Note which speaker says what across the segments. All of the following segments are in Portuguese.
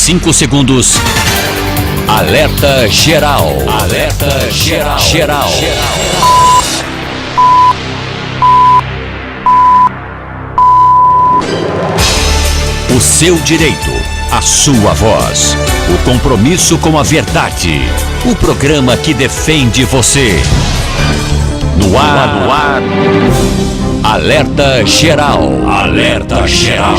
Speaker 1: 5 segundos. Alerta geral. Alerta geral. O seu direito, a sua voz, o compromisso com a verdade, o programa que defende você. No ar, Alerta Geral. Alerta Geral.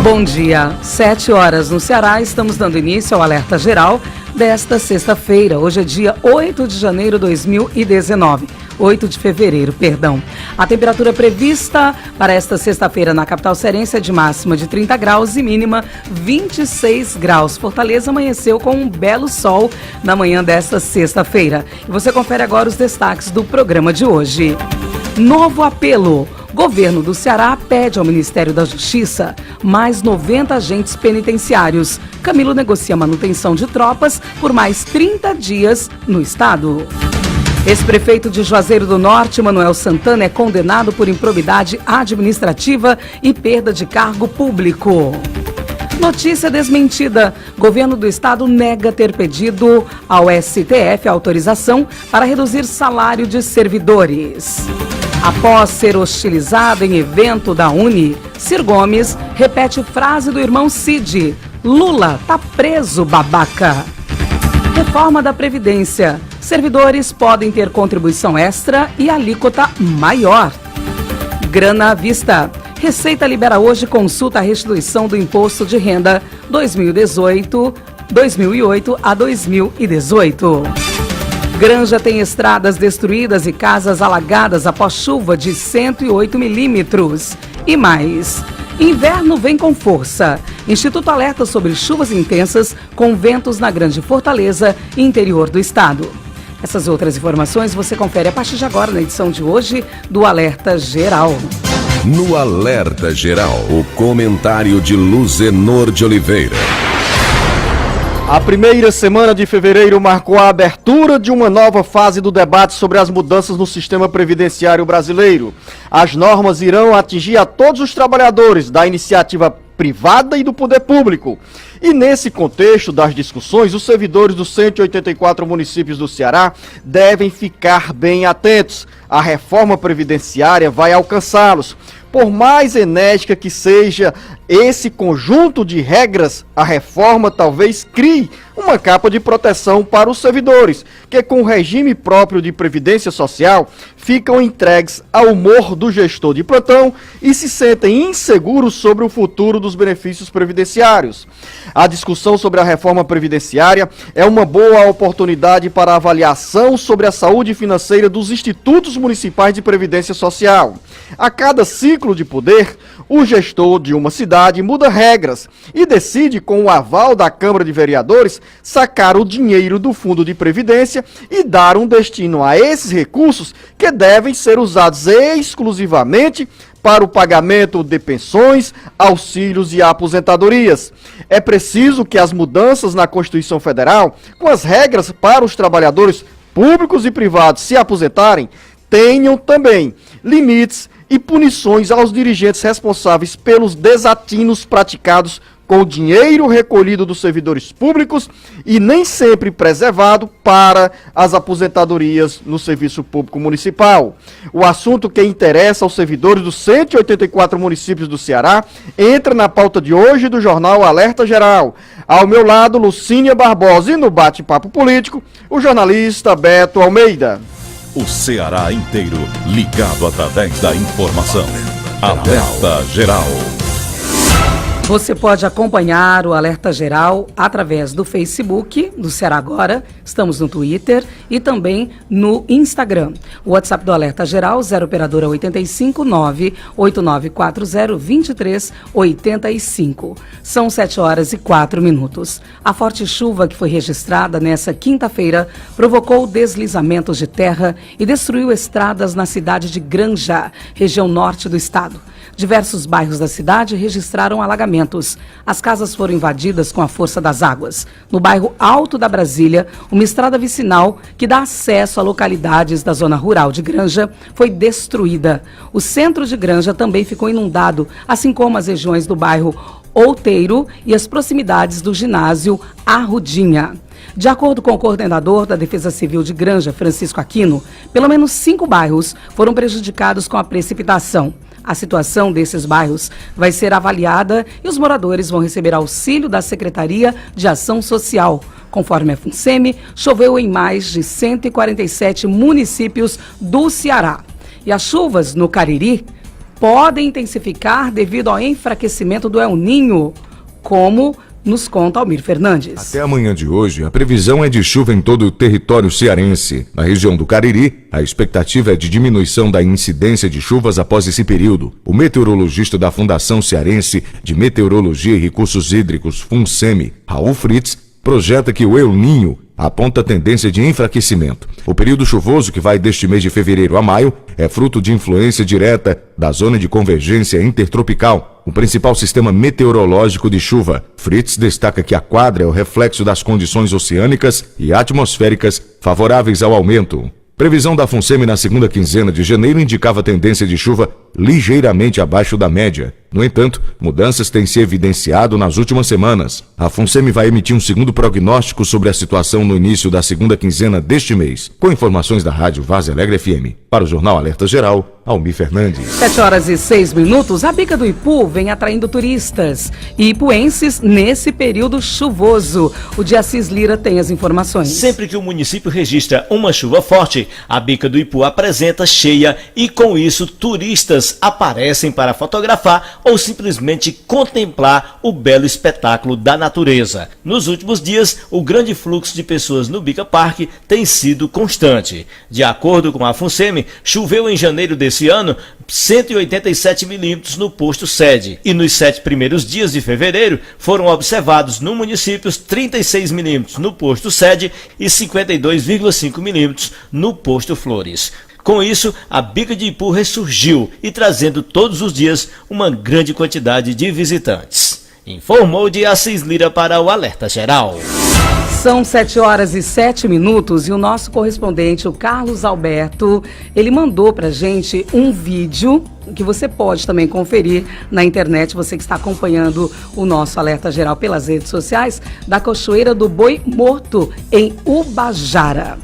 Speaker 2: Bom dia, 7 horas no Ceará, estamos dando início ao Alerta Geral desta sexta-feira. Hoje é dia 8 de janeiro de 2019. 8 de fevereiro, perdão. A temperatura prevista para esta sexta-feira na capital cearense é de máxima de 30 graus e mínima 26 graus. Fortaleza amanheceu com um belo sol na manhã desta sexta-feira. E você confere agora os destaques do programa de hoje. Novo apelo. Governo do Ceará pede ao Ministério da Justiça mais 90 agentes penitenciários. Camilo negocia manutenção de tropas por mais 30 dias no estado. Ex-prefeito de Juazeiro do Norte, Manuel Santana, é condenado por improbidade administrativa e perda de cargo público. Notícia desmentida. Governo do estado nega ter pedido ao STF autorização para reduzir salário de servidores. Após ser hostilizado em evento da Uni, Ciro Gomes repete frase do irmão Cid: Lula tá preso, babaca. Reforma da Previdência. Servidores podem ter contribuição extra e alíquota maior. Grana à vista. Receita libera hoje consulta à restituição do Imposto de Renda 2008 a 2018. Granja tem estradas destruídas e casas alagadas após chuva de 108 milímetros. E mais. Inverno vem com força. Instituto alerta sobre chuvas intensas com ventos na Grande Fortaleza e interior do estado. Essas outras informações você confere a partir de agora na edição de hoje do Alerta Geral.
Speaker 3: No Alerta Geral, o comentário de Luzenor de Oliveira.
Speaker 4: A primeira semana de fevereiro marcou a abertura de uma nova fase do debate sobre as mudanças no sistema previdenciário brasileiro. As normas irão atingir a todos os trabalhadores da iniciativa privada e do poder público. E nesse contexto das discussões, os servidores dos 184 municípios do Ceará devem ficar bem atentos. A reforma previdenciária vai alcançá-los. Por mais enérgica que seja esse conjunto de regras, a reforma talvez crie uma capa de proteção para os servidores, que com o regime próprio de previdência social, ficam entregues ao humor do gestor de plantão e se sentem inseguros sobre o futuro dos benefícios previdenciários. A discussão sobre a reforma previdenciária é uma boa oportunidade para avaliação sobre a saúde financeira dos institutos municipais de previdência social. A cada ciclo de poder, o gestor de uma cidade muda regras e decide, com o aval da Câmara de Vereadores, sacar o dinheiro do Fundo de Previdência e dar um destino a esses recursos que devem ser usados exclusivamente para o pagamento de pensões, auxílios e aposentadorias. É preciso que as mudanças na Constituição Federal, com as regras para os trabalhadores públicos e privados se aposentarem, tenham também limites e punições aos dirigentes responsáveis pelos desatinos praticados com o dinheiro recolhido dos servidores públicos e nem sempre preservado para as aposentadorias no serviço público municipal. O assunto que interessa aos servidores dos 184 municípios do Ceará entra na pauta de hoje do jornal Alerta Geral. Ao meu lado, Lucínia Barbosa, e no bate-papo político, o jornalista Beto Almeida.
Speaker 3: O Ceará inteiro ligado através da informação. Alerta Geral.
Speaker 2: Você pode acompanhar o Alerta Geral através do Facebook do Ceará Agora, estamos no Twitter e também no Instagram. O WhatsApp do Alerta Geral, 0 operadora 85 98940 2385. São 7 horas e 4 minutos. A forte chuva que foi registrada nessa quinta-feira provocou deslizamentos de terra e destruiu estradas na cidade de Granja, região norte do estado. Diversos bairros da cidade registraram alagamentos. As casas foram invadidas com a força das águas. No bairro Alto da Brasília, uma estrada vicinal que dá acesso a localidades da zona rural de Granja foi destruída. O centro de Granja também ficou inundado, assim como as regiões do bairro Outeiro e as proximidades do ginásio Arrudinha. De acordo com o coordenador da Defesa Civil de Granja, Francisco Aquino, pelo menos 5 bairros foram prejudicados com a precipitação. A situação desses bairros vai ser avaliada e os moradores vão receber auxílio da Secretaria de Ação Social. Conforme a FUNSEMI, choveu em mais de 147 municípios do Ceará. E as chuvas no Cariri podem intensificar devido ao enfraquecimento do El Niño, como nos conta Almir Fernandes.
Speaker 5: Até amanhã de hoje, a previsão é de chuva em todo o território cearense. Na região do Cariri, a expectativa é de diminuição da incidência de chuvas após esse período. O meteorologista da Fundação Cearense de Meteorologia e Recursos Hídricos, FUNSEMI, Raul Fritz, projeta que o El Niño aponta tendência de enfraquecimento. O período chuvoso, que vai deste mês de fevereiro a maio, é fruto de influência direta da zona de convergência intertropical, o principal sistema meteorológico de chuva. Fritz destaca que a quadra é o reflexo das condições oceânicas e atmosféricas favoráveis ao aumento. Previsão da FUNSEMI na segunda quinzena de janeiro indicava tendência de chuva ligeiramente abaixo da média. No entanto, mudanças têm se evidenciado nas últimas semanas. A FUNSEMI vai emitir um segundo prognóstico sobre a situação no início da segunda quinzena deste mês. Com informações da Rádio Várzea Alegre FM. Para o Jornal Alerta Geral, Almir Fernandes.
Speaker 2: 7h06. A Bica do Ipu vem atraindo turistas e ipuenses nesse período chuvoso. O Diassis Lira tem as informações.
Speaker 6: Sempre que o município registra uma chuva forte, a Bica do Ipu apresenta cheia e com isso turistas aparecem para fotografar ou simplesmente contemplar o belo espetáculo da natureza. Nos últimos dias, o grande fluxo de pessoas no Bica Parque tem sido constante. De acordo com a FUNSEMI, choveu em janeiro desse ano 187 milímetros no posto sede e nos 7 primeiros dias de fevereiro foram observados no município 36 milímetros no posto sede e 52,5 milímetros no posto Flores. Com isso, a Bica de Ipu ressurgiu e trazendo todos os dias uma grande quantidade de visitantes. Informou Diassis Lira para o Alerta Geral.
Speaker 2: São 7h07 e o nosso correspondente, o Carlos Alberto, ele mandou pra gente um vídeo que você pode também conferir na internet, você que está acompanhando o nosso Alerta Geral pelas redes sociais, da Cachoeira do Boi Morto, em Ubajara.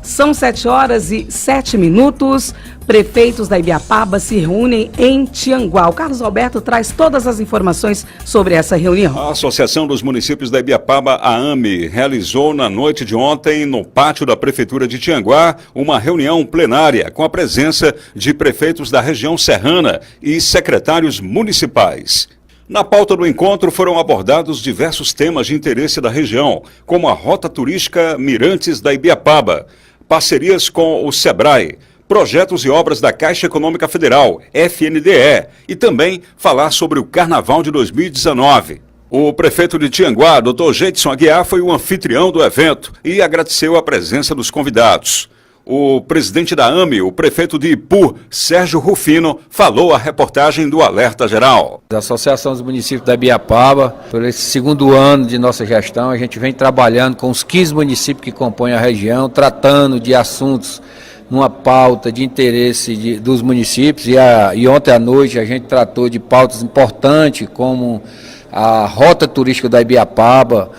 Speaker 2: São 7h07. Prefeitos da Ibiapaba se reúnem em Tianguá. O Carlos Alberto traz todas as informações sobre essa reunião.
Speaker 7: A Associação dos Municípios da Ibiapaba, a AME, realizou na noite de ontem, no pátio da Prefeitura de Tianguá, uma reunião plenária com a presença de prefeitos da região serrana e secretários municipais. Na pauta do encontro foram abordados diversos temas de interesse da região, como a Rota Turística Mirantes da Ibiapaba, parcerias com o SEBRAE, projetos e obras da Caixa Econômica Federal, FNDE, e também falar sobre o Carnaval de 2019. O prefeito de Tianguá, Dr. Geidson Aguiar, foi o anfitrião do evento e agradeceu a presença dos convidados. O presidente da AME, o prefeito de Ipu, Sérgio Rufino, falou à reportagem do Alerta Geral.
Speaker 8: Da Associação dos Municípios da Ibiapaba, por esse segundo ano de nossa gestão, a gente vem trabalhando com os 15 municípios que compõem a região, tratando de assuntos numa pauta de interesse dos municípios e ontem à noite a gente tratou de pautas importantes como a Rota Turística da Ibiapaba,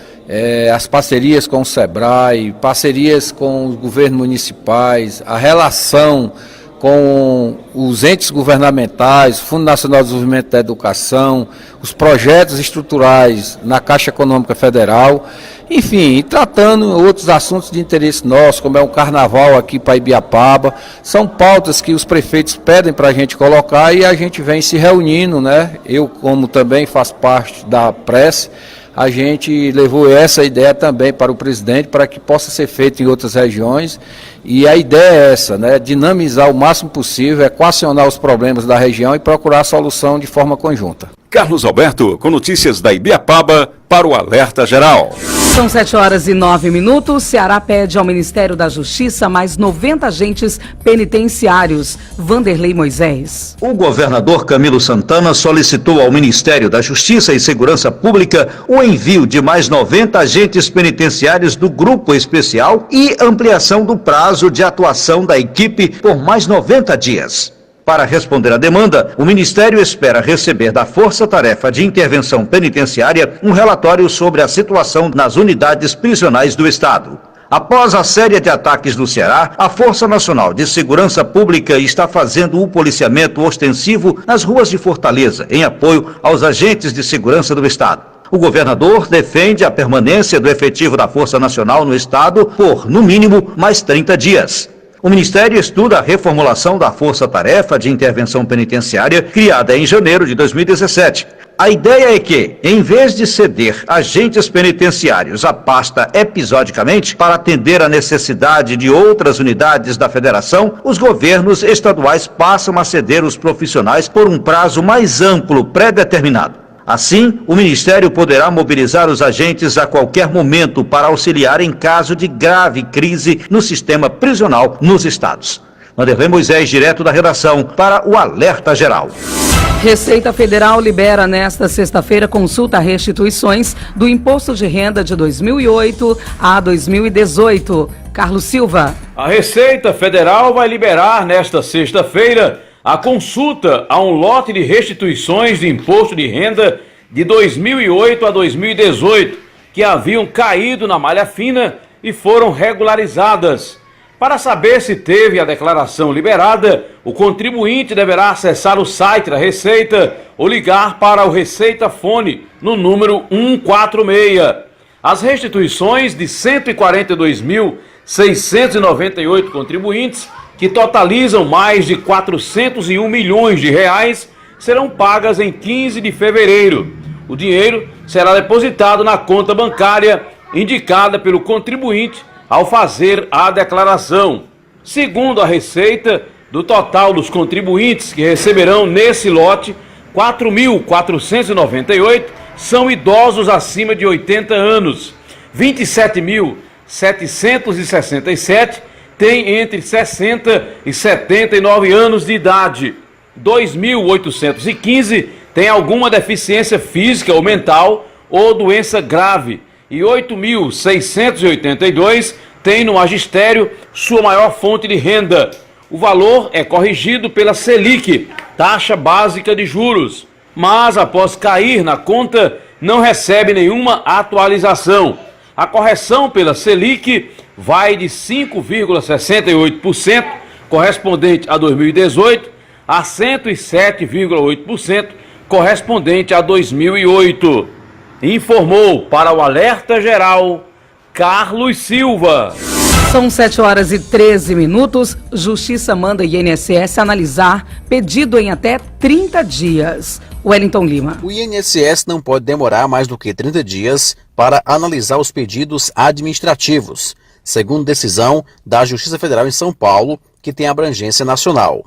Speaker 8: as parcerias com o SEBRAE, parcerias com os governos municipais, a relação com os entes governamentais, Fundo Nacional de Desenvolvimento da Educação, os projetos estruturais na Caixa Econômica Federal, enfim, tratando outros assuntos de interesse nosso, como é o Carnaval aqui para Ibiapaba. São pautas que os prefeitos pedem para a gente colocar e a gente vem se reunindo, né? Eu, como também faço parte da prece, a gente levou essa ideia também para o presidente, para que possa ser feito em outras regiões. E a ideia é essa, né? Dinamizar o máximo possível, equacionar os problemas da região e procurar a solução de forma conjunta.
Speaker 7: Carlos Alberto, com notícias da Ibiapaba, para o Alerta Geral.
Speaker 2: São 7h09. Ceará pede ao Ministério da Justiça mais 90 agentes penitenciários. Vanderlei Moisés.
Speaker 9: O governador Camilo Santana solicitou ao Ministério da Justiça e Segurança Pública o envio de mais 90 agentes penitenciários do Grupo Especial e ampliação do prazo de atuação da equipe por mais 90 dias. Para responder à demanda, o Ministério espera receber da Força Tarefa de Intervenção Penitenciária um relatório sobre a situação nas unidades prisionais do Estado. Após a série de ataques no Ceará, a Força Nacional de Segurança Pública está fazendo o policiamento ostensivo nas ruas de Fortaleza, em apoio aos agentes de segurança do Estado. O governador defende a permanência do efetivo da Força Nacional no Estado por, no mínimo, mais 30 dias. O Ministério estuda a reformulação da Força Tarefa de Intervenção Penitenciária, criada em janeiro de 2017. A ideia é que, em vez de ceder agentes penitenciários à pasta episodicamente para atender à necessidade de outras unidades da federação, os governos estaduais passam a ceder os profissionais por um prazo mais amplo, pré-determinado. Assim, o Ministério poderá mobilizar os agentes a qualquer momento para auxiliar em caso de grave crise no sistema prisional nos estados. Vanderlei Moisés, direto da redação, para o Alerta Geral.
Speaker 2: Receita Federal libera nesta sexta-feira consulta a restituições do Imposto de Renda de 2008 a 2018. Carlos Silva.
Speaker 10: A Receita Federal vai liberar nesta sexta-feira a consulta a um lote de restituições de imposto de renda de 2008 a 2018, que haviam caído na malha fina e foram regularizadas. Para saber se teve a declaração liberada, o contribuinte deverá acessar o site da Receita ou ligar para o Receita Fone no número 146. As restituições de 142.698 contribuintes, que totalizam mais de 401 milhões de reais, serão pagas em 15 de fevereiro. O dinheiro será depositado na conta bancária indicada pelo contribuinte ao fazer a declaração. Segundo a Receita, do total dos contribuintes que receberão nesse lote, 4.498 são idosos acima de 80 anos, 27.767 têm entre 60 e 79 anos de idade, 2.815 têm alguma deficiência física ou mental ou doença grave e 8.682 têm no magistério sua maior fonte de renda. O valor é corrigido pela Selic, taxa básica de juros, mas após cair na conta não recebe nenhuma atualização. A correção pela Selic vai de 5,68%, correspondente a 2018, a 107,8%, correspondente a 2008. Informou para o Alerta Geral, Carlos Silva.
Speaker 2: São 7h13. Justiça manda INSS analisar pedido em até 30 dias. Wellington Lima.
Speaker 11: O INSS não pode demorar mais do que 30 dias para analisar os pedidos administrativos, segundo decisão da Justiça Federal em São Paulo, que tem abrangência nacional.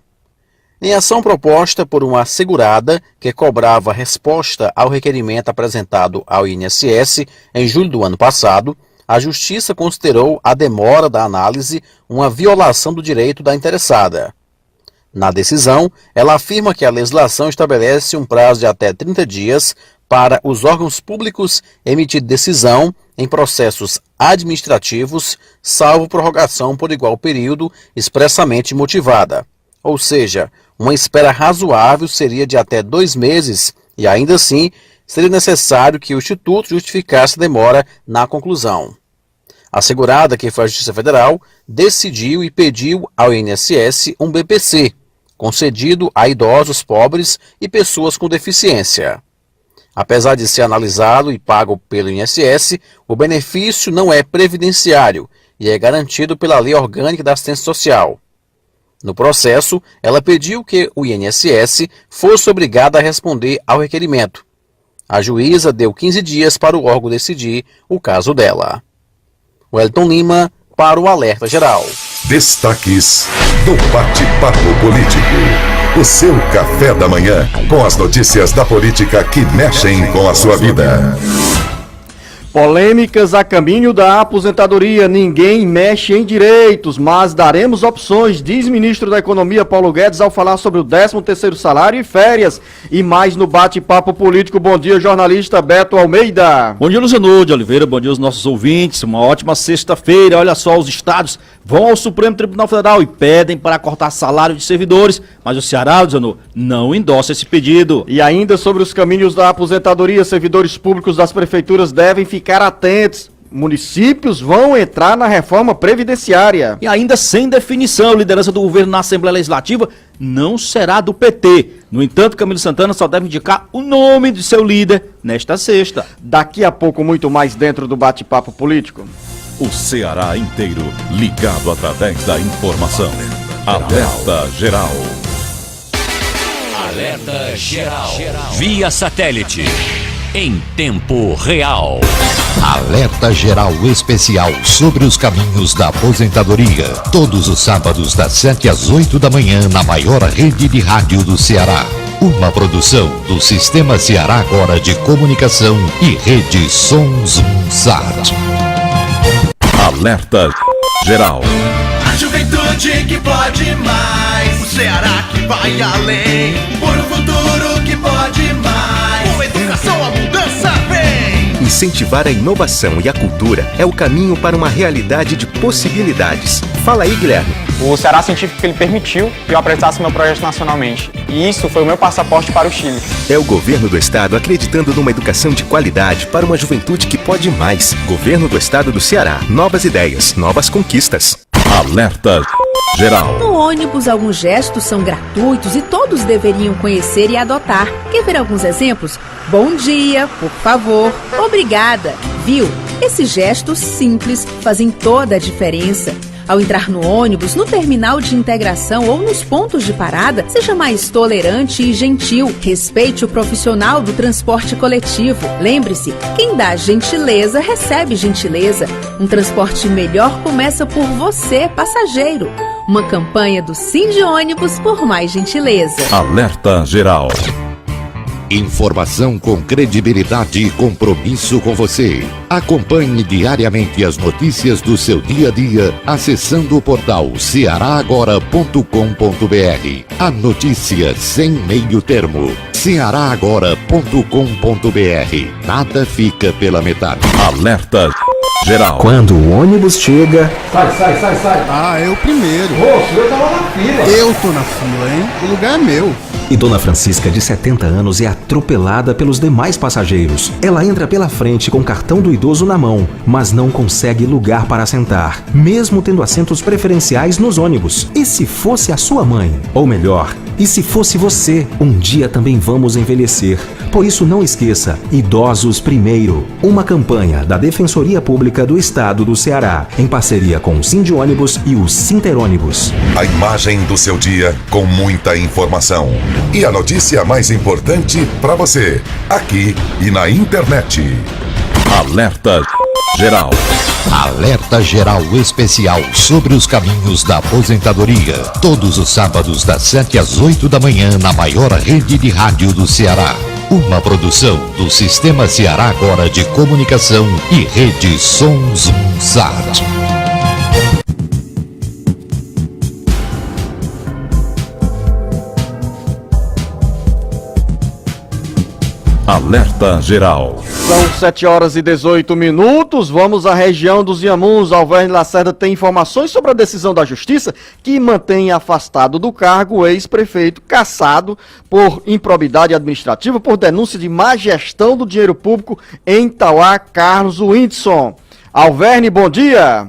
Speaker 11: Em ação proposta por uma segurada que cobrava resposta ao requerimento apresentado ao INSS em julho do ano passado, a Justiça considerou a demora da análise uma violação do direito da interessada. Na decisão, ela afirma que a legislação estabelece um prazo de até 30 dias para os órgãos públicos emitir decisão em processos administrativos, salvo prorrogação por igual período expressamente motivada. Ou seja, uma espera razoável seria de até 2 meses e, ainda assim, seria necessário que o Instituto justificasse a demora na conclusão. A segurada, que foi a Justiça Federal, decidiu e pediu ao INSS um BPC, concedido a idosos pobres e pessoas com deficiência. Apesar de ser analisado e pago pelo INSS, o benefício não é previdenciário e é garantido pela Lei Orgânica da Assistência Social. No processo, ela pediu que o INSS fosse obrigado a responder ao requerimento. A juíza deu 15 dias para o órgão decidir o caso dela. Wellington Lima, para o Alerta Geral.
Speaker 3: Destaques do Bate-Papo Político. O seu café da manhã com as notícias da política que mexem com a sua vida.
Speaker 4: Polêmicas a caminho da aposentadoria. Ninguém mexe em direitos, mas daremos opções, diz ministro da Economia Paulo Guedes ao falar sobre o 13º salário e férias. E mais no bate-papo político. Bom dia, jornalista Beto Almeida.
Speaker 12: Bom dia, Luciano de Oliveira. Bom dia aos nossos ouvintes. Uma ótima sexta-feira. Olha só, os estados vão ao Supremo Tribunal Federal e pedem para cortar salário de servidores, mas o Ceará, Luciano, não endossa esse pedido.
Speaker 4: E ainda sobre os caminhos da aposentadoria, servidores públicos das prefeituras devem ficar atentos. Municípios vão entrar na reforma previdenciária.
Speaker 12: E ainda sem definição, a liderança do governo na Assembleia Legislativa não será do PT. No entanto, Camilo Santana só deve indicar o nome de seu líder nesta sexta.
Speaker 4: Daqui a pouco, muito mais dentro do bate-papo político.
Speaker 3: O Ceará inteiro ligado através da informação. Alerta Geral.
Speaker 1: Alerta Geral. Via satélite. Em tempo real.
Speaker 13: Alerta Geral Especial sobre os caminhos da aposentadoria. Todos os sábados das 7 às 8 da manhã na maior rede de rádio do Ceará. Uma produção do Sistema Ceará Agora de Comunicação e Rede Sons Sat.
Speaker 3: Alerta Geral.
Speaker 14: A juventude que pode mais. O Ceará que vai além. Por um futuro que pode mais. Com educação a mudança vem.
Speaker 15: Incentivar a inovação e a cultura é o caminho para uma realidade de possibilidades. Fala aí, Guilherme.
Speaker 16: O Ceará Científico ele permitiu que eu apresentasse meu projeto nacionalmente. E isso foi o meu passaporte para o Chile.
Speaker 15: É o governo do estado acreditando numa educação de qualidade para uma juventude que pode mais. Governo do estado do Ceará. Novas ideias, novas conquistas.
Speaker 3: Alerta Geral.
Speaker 17: No ônibus, alguns gestos são gratuitos e todos deveriam conhecer e adotar. Quer ver alguns exemplos? Bom dia, por favor, obrigada, viu? Esses gestos simples fazem toda a diferença. Ao entrar no ônibus, no terminal de integração ou nos pontos de parada, seja mais tolerante e gentil. Respeite o profissional do transporte coletivo. Lembre-se, quem dá gentileza recebe gentileza. Um transporte melhor começa por você, passageiro. Uma campanha do Sindi Ônibus por mais gentileza.
Speaker 3: Alerta Geral.
Speaker 13: Informação com credibilidade e compromisso com você. Acompanhe diariamente as notícias do seu dia a dia acessando o portal cearagora.com.br. A notícia sem meio termo. cearagora.com.br. Nada fica pela metade.
Speaker 3: Alerta Geral.
Speaker 18: Quando o ônibus chega...
Speaker 19: Sai. Ah, eu primeiro.
Speaker 18: Ô, o senhor tava na fila.
Speaker 19: Eu tô na fila, hein? O lugar é meu.
Speaker 18: E Dona Francisca, de 70 anos, é atropelada pelos demais passageiros. Ela entra pela frente com o cartão do idoso na mão, mas não consegue lugar para sentar, mesmo tendo assentos preferenciais nos ônibus. E se fosse a sua mãe? Ou melhor, e se fosse você? Um dia também vamos envelhecer. Por isso não esqueça, Idosos Primeiro. Uma campanha da Defensoria Pública do Estado do Ceará, em parceria com o Sindi Ônibus e o Sinterônibus.
Speaker 20: A imagem do seu dia com muita informação. E a notícia mais importante para você, aqui e na internet.
Speaker 3: Alerta Geral.
Speaker 13: Alerta Geral Especial sobre os caminhos da aposentadoria. Todos os sábados das 7 às 8 da manhã na maior rede de rádio do Ceará. Uma produção do Sistema Ceará Agora de Comunicação e Rede Sons Sat.
Speaker 3: Alerta Geral.
Speaker 4: São 7 horas e 18 minutos. Vamos à região dos Inhamuns. Alverne Lacerda tem informações sobre a decisão da Justiça que mantém afastado do cargo o ex-prefeito cassado por improbidade administrativa por denúncia de má gestão do dinheiro público em Tauá, Carlos Windson. Alverne, bom dia.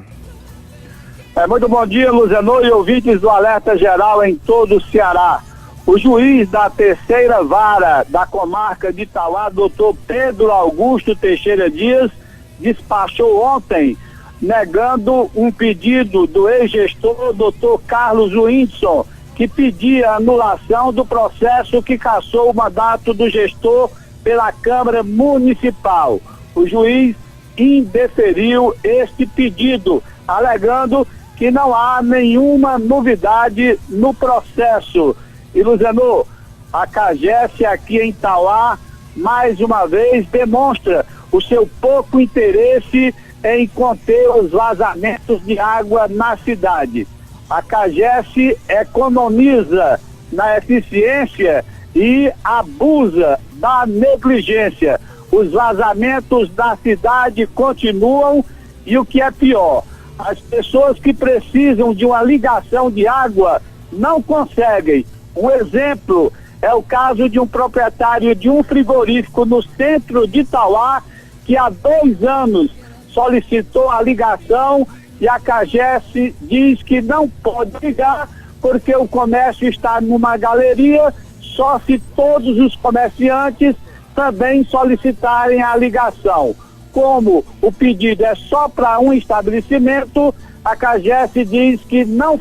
Speaker 21: Muito bom dia, Luziano e ouvintes do Alerta Geral em todo o Ceará. O juiz da terceira vara da comarca de Tauá, doutor Pedro Augusto Teixeira Dias, despachou ontem, negando um pedido do ex-gestor doutor Carlos Windson, que pedia anulação do processo que cassou o mandato do gestor pela Câmara Municipal. O juiz indeferiu este pedido, alegando que não há nenhuma novidade no processo. E, Luziano, a CAGES aqui em Tauá, mais uma vez, demonstra o seu pouco interesse em conter os vazamentos de água na cidade. A CAGES economiza na eficiência e abusa da negligência. Os vazamentos da cidade continuam e o que é pior, as pessoas que precisam de uma ligação de água não conseguem. Um exemplo é o caso de um proprietário de um frigorífico no centro de Itauá, que há 2 anos solicitou a ligação e a CAGES diz que não pode ligar porque o comércio está numa galeria, só se todos os comerciantes também solicitarem a ligação. Como o pedido é só para um estabelecimento, a CAGES diz que não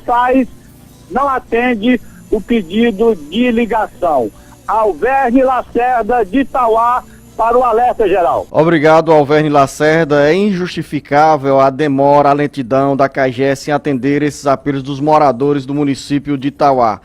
Speaker 21: atende o pedido de ligação. Alverne Lacerda, de Itauá, para o Alerta Geral.
Speaker 4: Obrigado, Alverne Lacerda. É injustificável a demora, a lentidão da CAGES em atender esses apelos dos moradores do município de Itauá.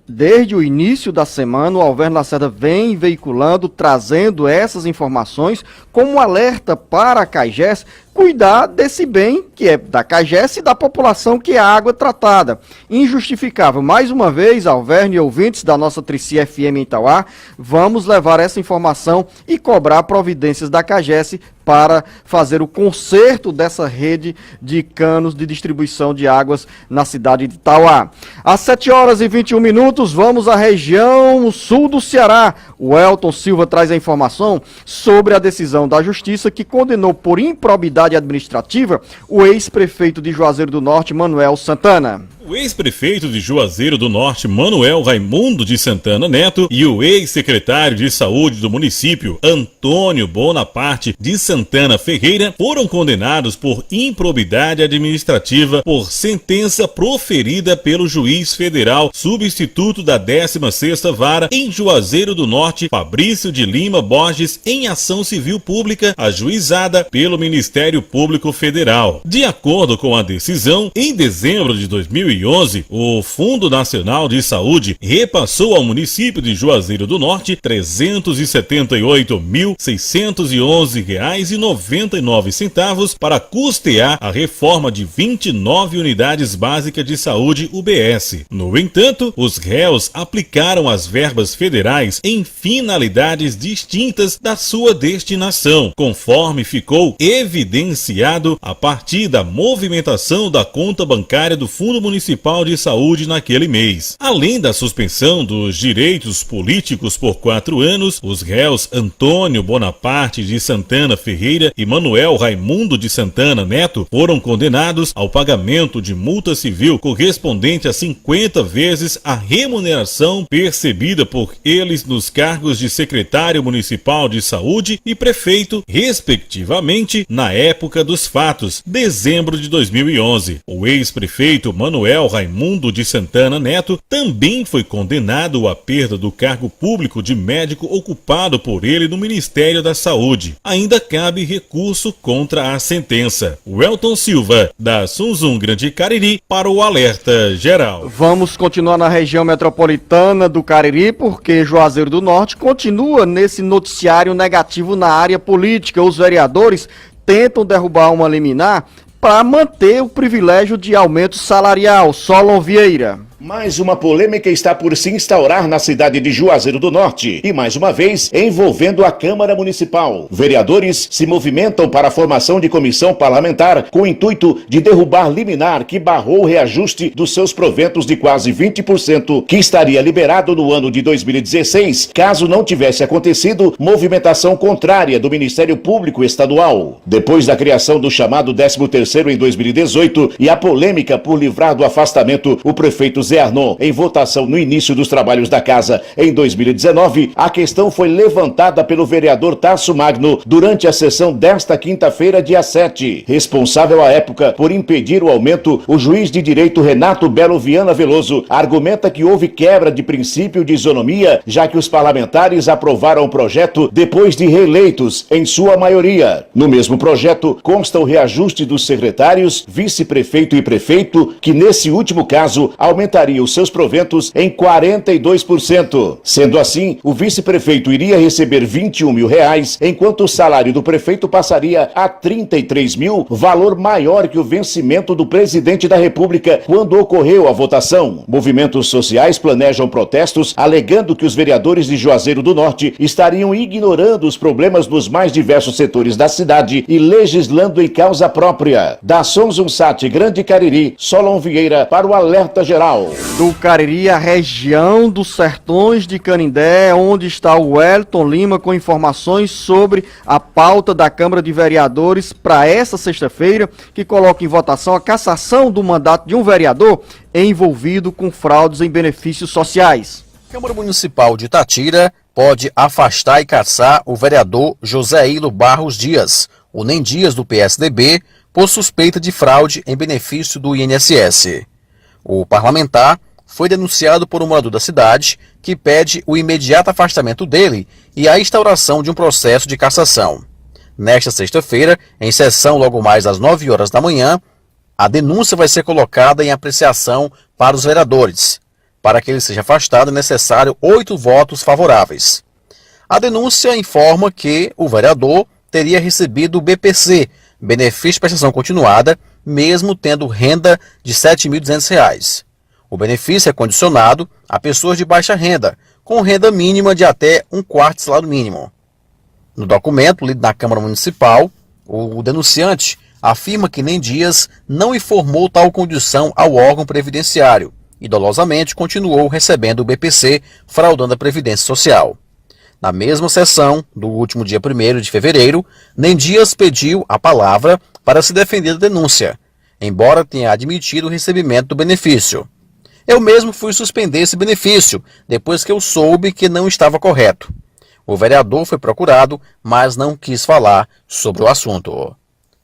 Speaker 4: Desde o início da semana, o Alverne Lacerda vem veiculando, trazendo essas informações como um alerta para a CAGES cuidar desse bem que é da CAGES e da população, que é a água tratada. Injustificável. Mais uma vez, Alverne e ouvintes da nossa Trici FM em Itauá, vamos levar essa informação e cobrar providências da CAGES para fazer o conserto dessa rede de canos de distribuição de águas na cidade de Itauá. Às 7h21, vamos à região sul do Ceará. O Elton Silva traz a informação sobre a decisão da Justiça que condenou por improbidade administrativa o ex-prefeito de Juazeiro do Norte, Manuel Santana.
Speaker 5: O ex-prefeito de Juazeiro do Norte, Manuel Raimundo de Santana Neto, e o ex-secretário de Saúde do município, Antônio Bonaparte de Santana Ferreira, foram condenados por improbidade administrativa por sentença proferida pelo juiz federal substituto da 16ª Vara em Juazeiro do Norte, Fabrício de Lima Borges, em ação civil pública ajuizada pelo Ministério Público Federal. De acordo com a decisão, em dezembro de 2011, o Fundo Nacional de Saúde repassou ao município de Juazeiro do Norte R$ 378.611,99 para custear a reforma de 29 unidades básicas de saúde UBS. No entanto, os réus aplicaram as verbas federais em finalidades distintas da sua destinação, conforme ficou evidenciado a partir da movimentação da conta bancária do Fundo Municipal de Saúde naquele mês. Além da suspensão dos direitos políticos por 4 anos, os réus Antônio Bonaparte de Santana Ferreira e Manuel Raimundo de Santana Neto foram condenados ao pagamento de multa civil correspondente a 50 vezes a remuneração percebida por eles nos cargos de secretário municipal de saúde e prefeito, respectivamente, na época dos fatos, dezembro de 2011. O ex-prefeito Manuel Raimundo de Santana Neto também foi condenado à perda do cargo público de médico ocupado por ele no Ministério da Saúde. Ainda cabe recurso contra a sentença. Welton Silva, da Sunzum Grande Cariri, para o Alerta Geral.
Speaker 4: Vamos continuar na região metropolitana do Cariri, porque Juazeiro do Norte continua nesse noticiário negativo na área política. Os vereadores tentam derrubar uma liminar para manter o privilégio de aumento salarial. Solon Vieira.
Speaker 22: Mais uma polêmica está por se instaurar na cidade de Juazeiro do Norte e, mais uma vez, envolvendo a Câmara Municipal. Vereadores se movimentam para a formação de comissão parlamentar com o intuito de derrubar liminar que barrou o reajuste dos seus proventos de quase 20%, que estaria liberado no ano de 2016, caso não tivesse acontecido movimentação contrária do Ministério Público Estadual. Depois da criação do chamado 13º em 2018 e a polêmica por livrar do afastamento o prefeito Zé Arnon em votação no início dos trabalhos da casa em 2019, a questão foi levantada pelo vereador Tasso Magno durante a sessão desta quinta-feira, dia 7. Responsável à época por impedir o aumento, o juiz de direito Renato Belo Viana Veloso argumenta que houve quebra de princípio de isonomia, já que os parlamentares aprovaram o projeto depois de reeleitos, em sua maioria. No mesmo projeto, consta o reajuste dos secretários, vice-prefeito e prefeito, que nesse último caso aumentaria limitaria os seus proventos em 42%. Sendo assim, o vice-prefeito iria receber R$21 mil, enquanto o salário do prefeito passaria a R$33 mil, valor maior que o vencimento do presidente da República quando ocorreu a votação. Movimentos sociais planejam protestos, alegando que os vereadores de Juazeiro do Norte estariam ignorando os problemas nos mais diversos setores da cidade e legislando em causa própria. Da Sonzunsat Grande Cariri, Solon Vieira para o Alerta Geral.
Speaker 4: Do Cariri, a região dos Sertões de Canindé, onde está o Wellington Lima com informações sobre a pauta da Câmara de Vereadores para essa sexta-feira, que coloca em votação a cassação do mandato de um vereador envolvido com fraudes em benefícios sociais.
Speaker 11: A Câmara Municipal de Itatira pode afastar e cassar o vereador José Hilo Barros Dias, o Nem Dias do PSDB, por suspeita de fraude em benefício do INSS. O parlamentar foi denunciado por um morador da cidade que pede o imediato afastamento dele e a instauração de um processo de cassação. Nesta sexta-feira, em sessão logo mais às 9 horas da manhã, a denúncia vai ser colocada em apreciação para os vereadores. Para que ele seja afastado, é necessário 8 votos favoráveis. A denúncia informa que o vereador teria recebido o BPC, benefício de prestação continuada, mesmo tendo renda de R$ 7.200. O benefício é condicionado a pessoas de baixa renda, com renda mínima de até 1/4 salário mínimo. No documento lido na Câmara Municipal, o denunciante afirma que Nem Dias não informou tal condição ao órgão previdenciário e dolosamente continuou recebendo o BPC, fraudando a Previdência Social. Na mesma sessão do último dia 1º de fevereiro, Nem Dias pediu a palavra para se defender da denúncia, embora tenha admitido o recebimento do benefício. Eu mesmo fui suspender esse benefício, depois que eu soube que não estava correto. O vereador foi procurado, mas não quis falar sobre o assunto.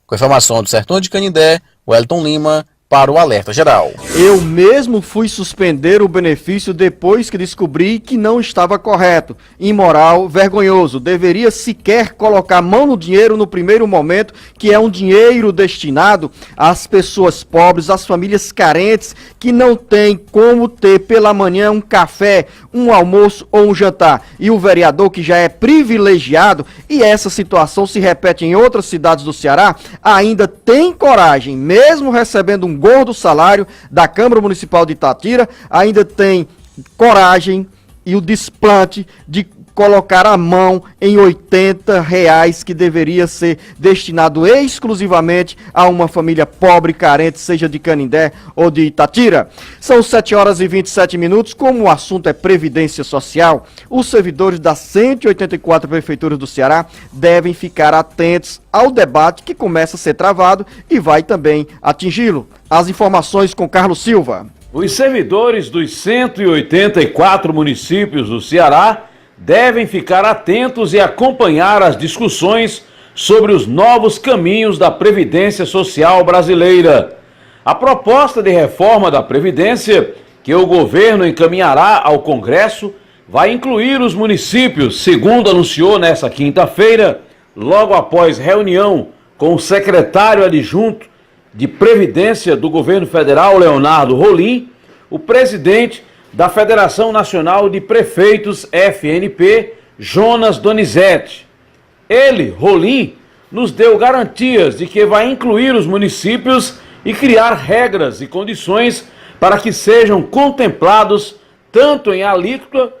Speaker 11: Com informação do Sertão de Canindé, Wellington Lima, para o Alerta Geral.
Speaker 4: Eu mesmo fui suspender o benefício depois que descobri que não estava correto. Imoral, vergonhoso. Deveria sequer colocar a mão no dinheiro no primeiro momento, que é um dinheiro destinado às pessoas pobres, às famílias carentes, que não têm como ter pela manhã um café, um almoço ou um jantar. E o vereador, que já é privilegiado, e essa situação se repete em outras cidades do Ceará, ainda tem coragem, mesmo recebendo um gordo salário da Câmara Municipal de Itatira, ainda tem coragem e o desplante de colocar a mão em R$80 que deveria ser destinado exclusivamente a uma família pobre, carente, seja de Canindé ou de Itatira. São 7 horas e 27 minutos. Como o assunto é Previdência Social, os servidores das 184 prefeituras do Ceará devem ficar atentos ao debate que começa a ser travado e vai também atingi-lo. As informações com Carlos Silva.
Speaker 10: Os servidores dos 184 municípios do Ceará devem ficar atentos e acompanhar as discussões sobre os novos caminhos da Previdência Social brasileira. A proposta de reforma da Previdência, que o governo encaminhará ao Congresso, vai incluir os municípios, segundo anunciou nesta quinta-feira, logo após reunião com o secretário adjunto de Previdência do governo federal, Leonardo Rolim, o presidente da Federação Nacional de Prefeitos, FNP, Jonas Donizete. Ele, Rolim, nos deu garantias de que vai incluir os municípios e criar regras e condições para que sejam contemplados tanto em alíquota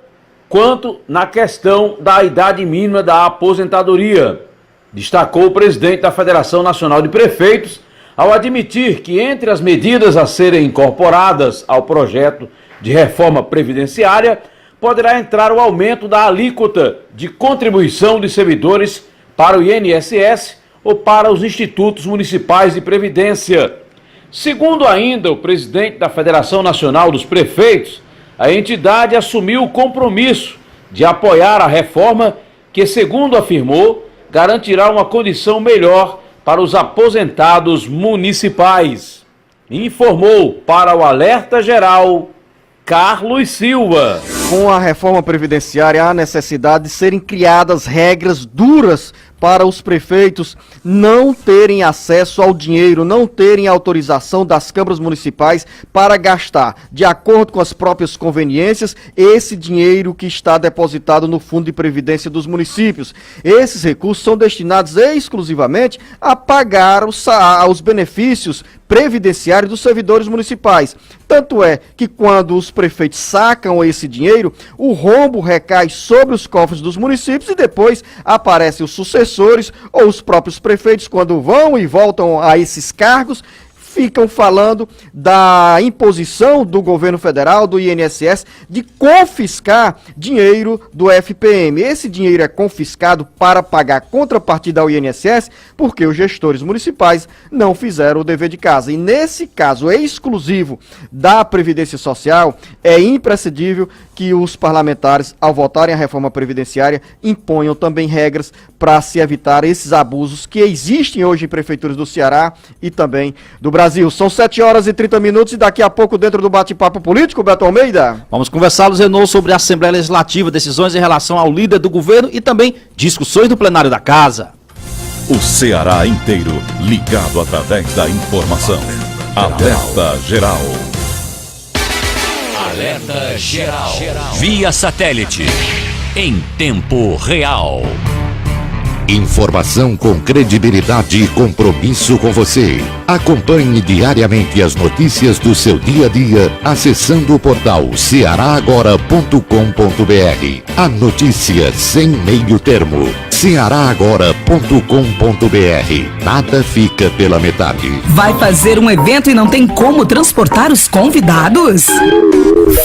Speaker 10: quanto na questão da idade mínima da aposentadoria, destacou o presidente da Federação Nacional de Prefeitos, ao admitir que entre as medidas a serem incorporadas ao projeto de reforma previdenciária, poderá entrar o aumento da alíquota de contribuição de servidores para o INSS ou para os institutos municipais de previdência. Segundo ainda o presidente da Federação Nacional dos Prefeitos, a entidade assumiu o compromisso de apoiar a reforma que, segundo afirmou, garantirá uma condição melhor para os aposentados municipais. Informou para o Alerta Geral Carlos Silva.
Speaker 4: Com a reforma previdenciária, há necessidade de serem criadas regras duras para os prefeitos não terem acesso ao dinheiro, não terem autorização das câmaras municipais para gastar, de acordo com as próprias conveniências, esse dinheiro que está depositado no Fundo de Previdência dos municípios. Esses recursos são destinados exclusivamente a pagar os benefícios previdenciários dos servidores municipais. Tanto é que quando os prefeitos sacam esse dinheiro, o rombo recai sobre os cofres dos municípios e depois aparecem os sucessores ou os próprios prefeitos, quando vão e voltam a esses cargos, ficam falando da imposição do governo federal, do INSS, de confiscar dinheiro do FPM. Esse dinheiro é confiscado para pagar contrapartida ao INSS porque os gestores municipais não fizeram o dever de casa. E nesse caso exclusivo da Previdência Social, é imprescindível que os parlamentares, ao votarem a reforma previdenciária, imponham também regras para se evitar esses abusos que existem hoje em prefeituras do Ceará e também do Brasil. São 7h30 e daqui a pouco, dentro do bate-papo político, Beto Almeida.
Speaker 12: Vamos conversar, Luzenor, sobre a Assembleia Legislativa, decisões em relação ao líder do governo e também discussões do plenário da Casa.
Speaker 3: O Ceará inteiro ligado através da informação. Alerta Geral.
Speaker 1: Alerta Geral. Via satélite. Em tempo real.
Speaker 13: Informação com credibilidade e compromisso com você. Acompanhe diariamente as notícias do seu dia a dia acessando o portal cearagora.com.br. A notícia sem meio termo. cearagora.com.br. Nada fica pela metade.
Speaker 2: Vai fazer um evento e não tem como transportar os convidados?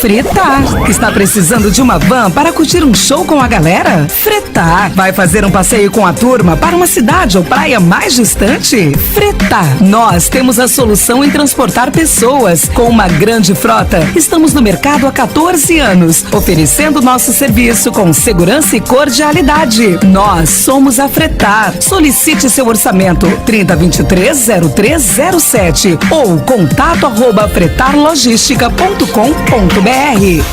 Speaker 2: Fretar. Está precisando de uma van para curtir um show com a galera? Fretar. Vai fazer um passeio com a turma para uma cidade ou praia mais distante? Fretar. Nós temos a solução em transportar pessoas. Com uma grande frota, estamos no mercado há 14 anos, oferecendo nosso serviço com segurança e cordialidade. Nós somos a Fretar. Solicite seu orçamento 3023-0307 ou contato@fretarlogistica.com.br.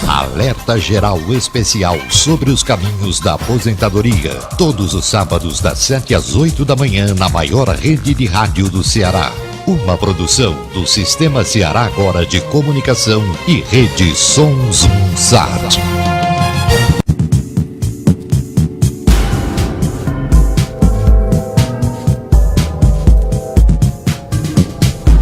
Speaker 13: Alerta Geral Especial sobre os caminhos da aposentadoria. Todos os sábados das 7 às 8 da manhã na maior rede de rádio do Ceará. Uma produção do Sistema Ceará Agora de Comunicação e Rede Sons Sat.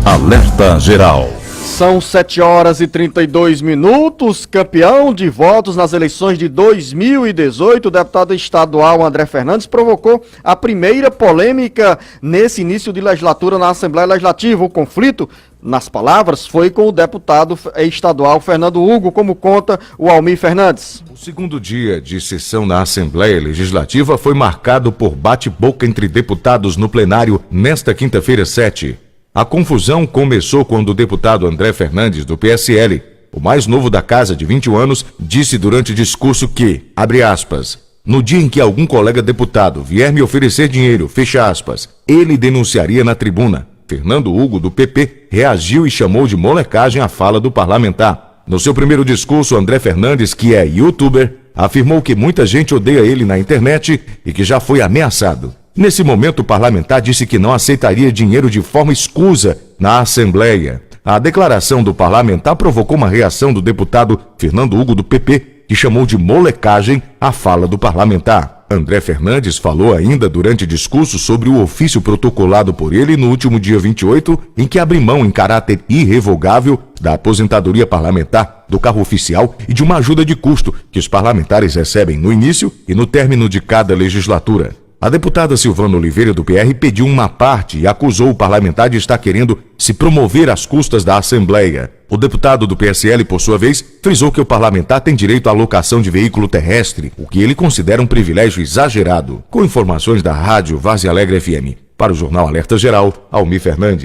Speaker 3: Alerta Geral.
Speaker 4: São 7h32. Campeão de votos nas eleições de 2018, o deputado estadual André Fernandes provocou a primeira polêmica nesse início de legislatura na Assembleia Legislativa. O conflito, nas palavras, foi com o deputado estadual Fernando Hugo, como conta o Almir Fernandes.
Speaker 6: O segundo dia de sessão na Assembleia Legislativa foi marcado por bate-boca entre deputados no plenário nesta quinta-feira 7. A confusão começou quando o deputado André Fernandes, do PSL, o mais novo da casa, de 21 anos, disse durante o discurso que, abre aspas, no dia em que algum colega deputado vier me oferecer dinheiro, fecha aspas, ele denunciaria na tribuna. Fernando Hugo, do PP, reagiu e chamou de molecagem a fala do parlamentar. No seu primeiro discurso, André Fernandes, que é youtuber, afirmou que muita gente odeia ele na internet e que já foi ameaçado. Nesse momento, o parlamentar disse que não aceitaria dinheiro de forma escusa na Assembleia. A declaração do parlamentar provocou uma reação do deputado Fernando Hugo, do PP, que chamou de molecagem a fala do parlamentar. André Fernandes falou ainda durante discurso sobre o ofício protocolado por ele no último dia 28, em que abre mão em caráter irrevogável da aposentadoria parlamentar, do carro oficial e de uma ajuda de custo que os parlamentares recebem no início e no término de cada legislatura. A deputada Silvana Oliveira, do PR, pediu uma parte e acusou o parlamentar de estar querendo se promover às custas da Assembleia. O deputado do PSL, por sua vez, frisou que o parlamentar tem direito à locação de veículo terrestre, o que ele considera um privilégio exagerado. Com informações da rádio Várzea Alegre FM. Para o Jornal Alerta Geral, Almir Fernandes.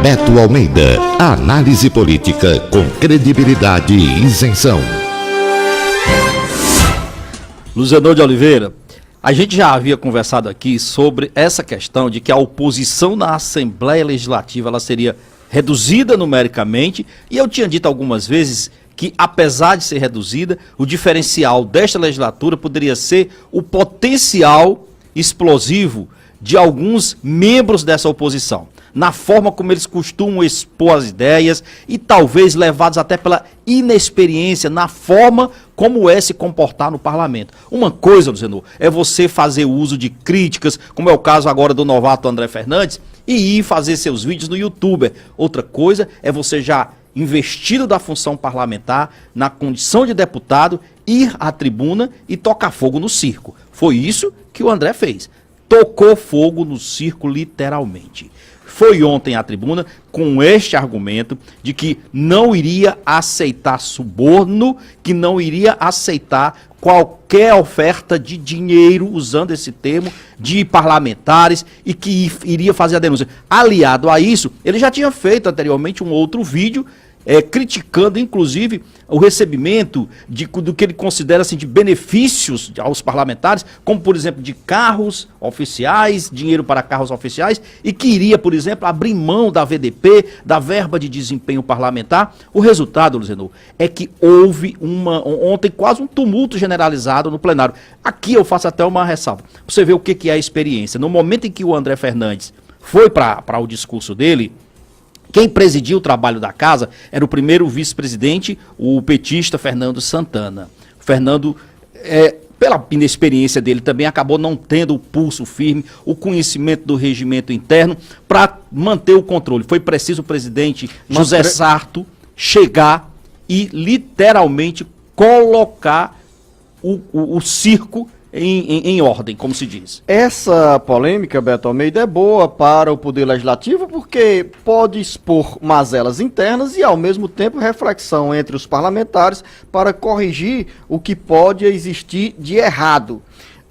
Speaker 13: Beto Almeida, análise política com credibilidade e isenção.
Speaker 12: Luzenor de Oliveira. A gente já havia conversado aqui sobre essa questão de que a oposição na Assembleia Legislativa ela seria reduzida numericamente, e eu tinha dito algumas vezes que, apesar de ser reduzida, o diferencial desta legislatura poderia ser o potencial explosivo de alguns membros dessa oposição, na forma como eles costumam expor as ideias e talvez levados até pela inexperiência na forma como é se comportar no parlamento. Uma coisa, Luciano, é você fazer uso de críticas, como é o caso agora do novato André Fernandes, e ir fazer seus vídeos no YouTube. Outra coisa é você já investido da função parlamentar, na condição de deputado, ir à tribuna e tocar fogo no circo. Foi isso que o André fez. Tocou fogo no circo, literalmente. Foi ontem à tribuna com este argumento de que não iria aceitar suborno, que não iria aceitar qualquer oferta de dinheiro, usando esse termo, de parlamentares, e que iria fazer a denúncia. Aliado a isso, ele já tinha feito anteriormente um outro vídeo criticando, inclusive, o recebimento do que ele considera assim, de benefícios aos parlamentares, como, por exemplo, de carros oficiais, dinheiro para carros oficiais, e que iria, por exemplo, abrir mão da VDP, da verba de desempenho parlamentar. O resultado, Luciano, é que houve ontem quase um tumulto generalizado no plenário. Aqui eu faço até uma ressalva, para você ver o que é a experiência. No momento em que o André Fernandes foi para o discurso dele, quem presidiu o trabalho da casa era o primeiro vice-presidente, o petista Fernando Santana. O Fernando, pela inexperiência dele, também acabou não tendo o pulso firme, o conhecimento do regimento interno para manter o controle. Foi preciso o presidente José Sarto chegar e literalmente colocar o circo em ordem, como se diz.
Speaker 4: Essa polêmica, Beto Almeida, é boa para o Poder Legislativo porque pode expor mazelas internas e, ao mesmo tempo, reflexão entre os parlamentares para corrigir o que pode existir de errado.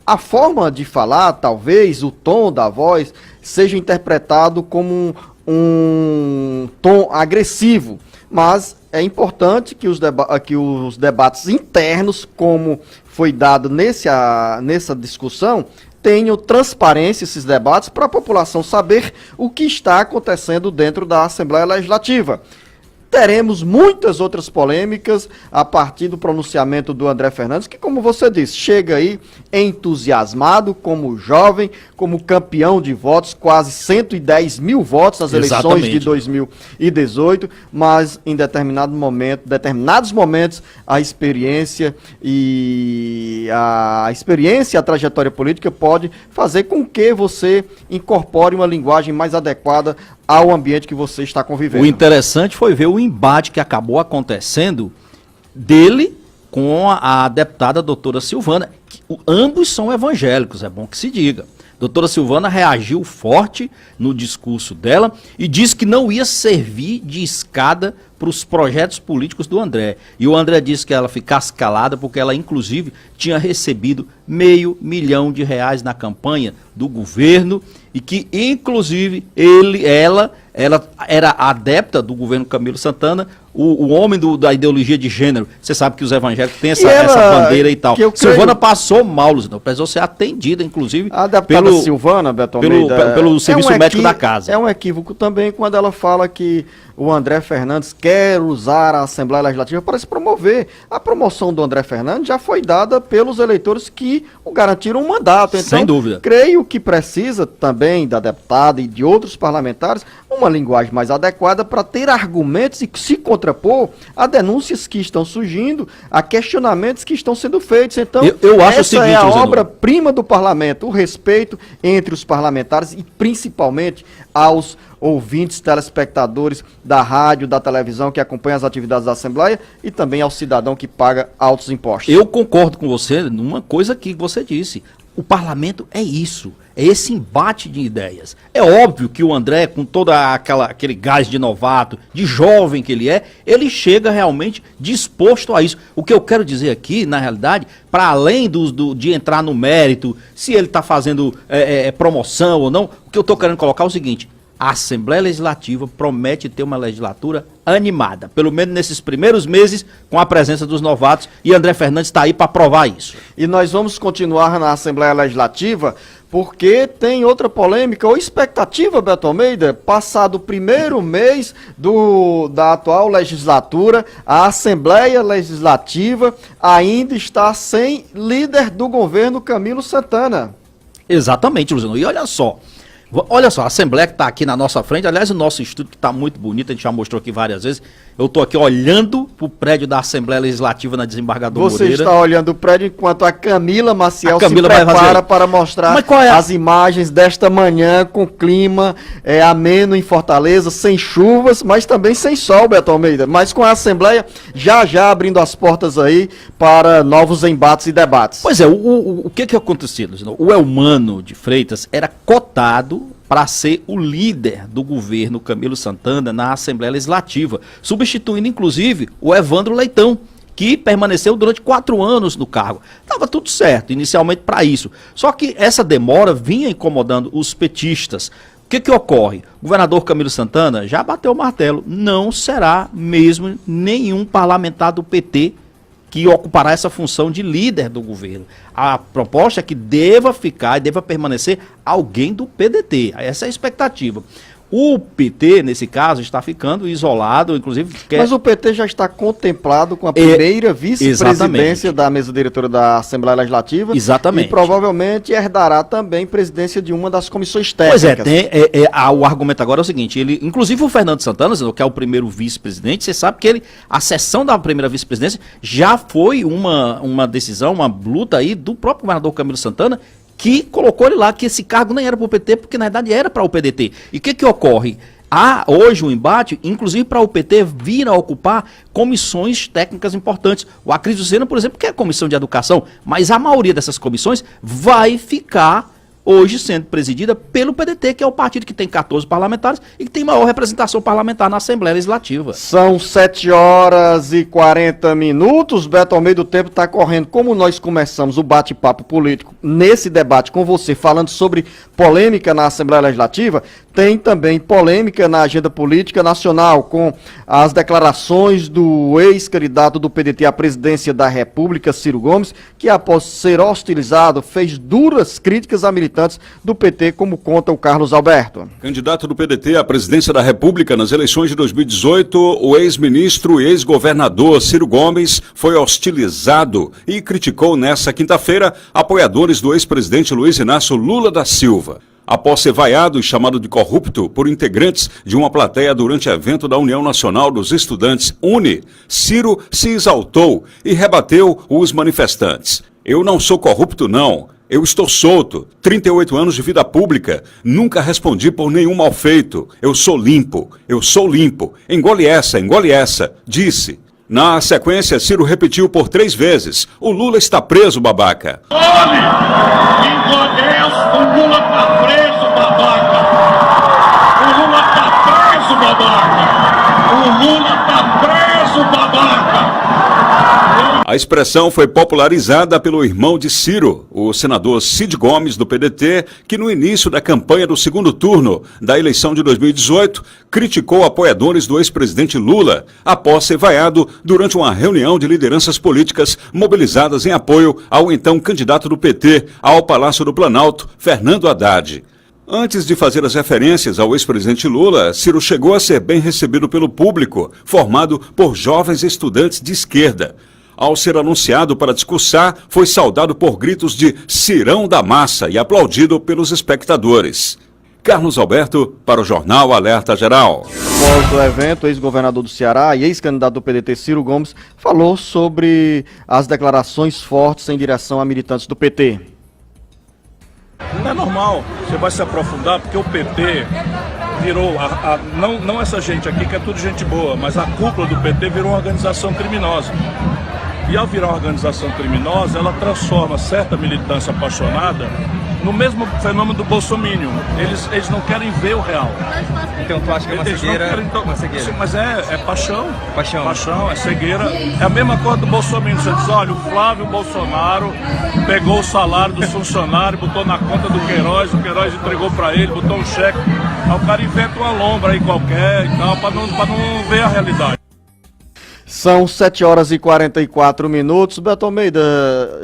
Speaker 4: A forma de falar, talvez, o tom da voz, seja interpretado como um tom agressivo, mas é importante que os debates internos, como foi dado nessa discussão, tenham transparência esses debates para a população saber o que está acontecendo dentro da Assembleia Legislativa. Teremos muitas outras polêmicas a partir do pronunciamento do André Fernandes, que, como você disse, chega aí entusiasmado, como jovem, como campeão de votos, quase 110 mil votos nas eleições de 2018, mas em determinados momentos, a experiência e a trajetória política pode fazer com que você incorpore uma linguagem mais adequada ao ambiente que você está convivendo.
Speaker 12: O interessante foi ver o embate que acabou acontecendo dele com a deputada doutora Silvana. Ambos são evangélicos, é bom que se diga. Doutora Silvana reagiu forte no discurso dela e disse que não ia servir de escada para os projetos políticos do André. E o André disse que ela ficasse calada porque ela, inclusive, tinha recebido R$500 mil na campanha do governo e que, inclusive, ela era adepta do governo Camilo Santana, o homem da ideologia de gênero. Você sabe que os evangélicos têm essa bandeira e tal. Silvana passou mal, Luciano, precisou ser atendida, inclusive,
Speaker 4: a deputada Silvana, Beto Almeida,
Speaker 12: pelo serviço médico da casa.
Speaker 4: É um equívoco também quando ela fala que o André Fernandes quer usar a Assembleia Legislativa para se promover. A promoção do André Fernandes já foi dada pelos eleitores que o garantiram um mandato. Então,
Speaker 12: sem dúvida.
Speaker 4: Creio que precisa também da deputada e de outros parlamentares uma linguagem mais adequada para ter argumentos e se contrapor a denúncias que estão surgindo, a questionamentos que estão sendo feitos. Então,
Speaker 12: eu acho
Speaker 4: essa
Speaker 12: o seguinte,
Speaker 4: é a obra-prima do parlamento, o respeito entre os parlamentares e principalmente aos ouvintes, telespectadores da rádio, da televisão que acompanham as atividades da Assembleia e também ao cidadão que paga altos impostos.
Speaker 12: Eu concordo com você numa coisa que você disse. O parlamento é isso, é esse embate de ideias. É óbvio que o André, com todo aquele gás de novato, de jovem que ele chega realmente disposto a isso. O que eu quero dizer aqui, na realidade, para além de entrar no mérito, se ele está fazendo promoção ou não, o que eu estou querendo colocar é o seguinte: a Assembleia Legislativa promete ter uma legislatura animada, pelo menos nesses primeiros meses, com a presença dos novatos, e André Fernandes está aí para provar isso.
Speaker 4: E nós vamos continuar na Assembleia Legislativa, porque tem outra polêmica ou expectativa, Beto Almeida. Passado o primeiro mês da atual legislatura, a Assembleia Legislativa ainda está sem líder do governo, Camilo Santana.
Speaker 12: Exatamente, Luciano. E olha só, a Assembleia que está aqui na nossa frente, aliás, o nosso estúdio que está muito bonito, a gente já mostrou aqui várias vezes. Eu estou aqui olhando para o prédio da Assembleia Legislativa na Desembargador Moreira.
Speaker 4: Você está olhando o prédio enquanto a Camila Maciel
Speaker 12: se
Speaker 4: prepara para mostrar as imagens desta manhã com clima ameno em Fortaleza, sem chuvas, mas também sem sol, Beto Almeida. Mas com a Assembleia já abrindo as portas aí para novos embates e debates.
Speaker 12: Pois é, o que aconteceu, Luciano? O Elmano de Freitas era cotado para ser o líder do governo Camilo Santana na Assembleia Legislativa, substituindo inclusive o Evandro Leitão, que permaneceu durante 4 anos no cargo. Estava tudo certo, inicialmente para isso. Só que essa demora vinha incomodando os petistas. O que ocorre? O governador Camilo Santana já bateu o martelo, não será mesmo nenhum parlamentar do PT que ocupará essa função de líder do governo. A proposta é que deva ficar e deva permanecer alguém do PDT. Essa é a expectativa. O PT, nesse caso, está ficando isolado, inclusive...
Speaker 4: Mas o PT já está contemplado com a primeira vice-presidência da mesa diretora da Assembleia Legislativa.
Speaker 12: Exatamente.
Speaker 4: E provavelmente herdará também presidência de uma das comissões técnicas.
Speaker 12: Pois o argumento agora é o seguinte, inclusive o Fernando Santana, que é o primeiro vice-presidente, você sabe que a sessão da primeira vice-presidência já foi uma decisão, uma luta aí do próprio governador Camilo Santana, que colocou ele lá, que esse cargo nem era para o PT, porque na verdade era para o PDT. E o que ocorre? Há hoje um embate, inclusive para o PT vir a ocupar comissões técnicas importantes. O Acris Lucena, por exemplo, que é a comissão de educação, mas a maioria dessas comissões vai ficar hoje sendo presidida pelo PDT, que é o partido que tem 14 parlamentares e que tem maior representação parlamentar na Assembleia Legislativa.
Speaker 4: São 7h40. Beto Almeida, o tempo está correndo. Como nós começamos o bate-papo político nesse debate com você, falando sobre polêmica na Assembleia Legislativa, tem também polêmica na agenda política nacional, com as declarações do ex-candidato do PDT à presidência da República, Ciro Gomes, que após ser hostilizado, fez duras críticas a militantes do PT, como conta o Carlos Alberto.
Speaker 7: Candidato do PDT à presidência da República nas eleições de 2018, o ex-ministro e ex-governador Ciro Gomes foi hostilizado e criticou nesta quinta-feira apoiadores do ex-presidente Luiz Inácio Lula da Silva. Após ser vaiado e chamado de corrupto por integrantes de uma plateia durante evento da União Nacional dos Estudantes, UNE, Ciro se exaltou e rebateu os manifestantes. Eu não sou corrupto, não. Eu estou solto, 38 anos de vida pública, nunca respondi por nenhum mal feito. Eu sou limpo, engole essa, disse. Na sequência, Ciro repetiu por 3 vezes, o Lula está preso, babaca.
Speaker 14: Olhe, o Lula está preso, babaca. O Lula está preso, babaca. O Lula está preso, babaca.
Speaker 7: A expressão foi popularizada pelo irmão de Ciro, o senador Cid Gomes, do PDT, que no início da campanha do segundo turno da eleição de 2018, criticou apoiadores do ex-presidente Lula, após ser vaiado durante uma reunião de lideranças políticas mobilizadas em apoio ao então candidato do PT ao Palácio do Planalto, Fernando Haddad. Antes de fazer as referências ao ex-presidente Lula, Ciro chegou a ser bem recebido pelo público, formado por jovens estudantes de esquerda. Ao ser anunciado para discursar, foi saudado por gritos de Cirão da Massa e aplaudido pelos espectadores. Carlos Alberto, para o Jornal Alerta Geral.
Speaker 4: Após o evento, o ex-governador do Ceará e ex-candidato do PDT, Ciro Gomes, falou sobre as declarações fortes em direção a militantes do PT.
Speaker 8: Não é normal, você vai se aprofundar, porque o PT virou, não essa gente aqui que é tudo gente boa, mas a cúpula do PT virou uma organização criminosa. E ao virar uma organização criminosa, ela transforma certa militância apaixonada no mesmo fenômeno do bolsominion. Eles não querem ver o real.
Speaker 23: Então tu acha que é uma cegueira? Uma cegueira.
Speaker 8: Sim, mas é paixão. Paixão, é cegueira. É a mesma coisa do bolsominion. Você diz, olha, o Flávio Bolsonaro pegou o salário dos funcionários, botou na conta do Queiroz, o Queiroz entregou para ele, botou um cheque. Aí o cara inventa uma lombra aí qualquer e tal, para não ver a realidade.
Speaker 4: São 7 horas e 44 minutos. Beto Almeida,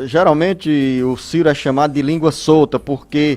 Speaker 4: geralmente o Ciro é chamado de língua solta porque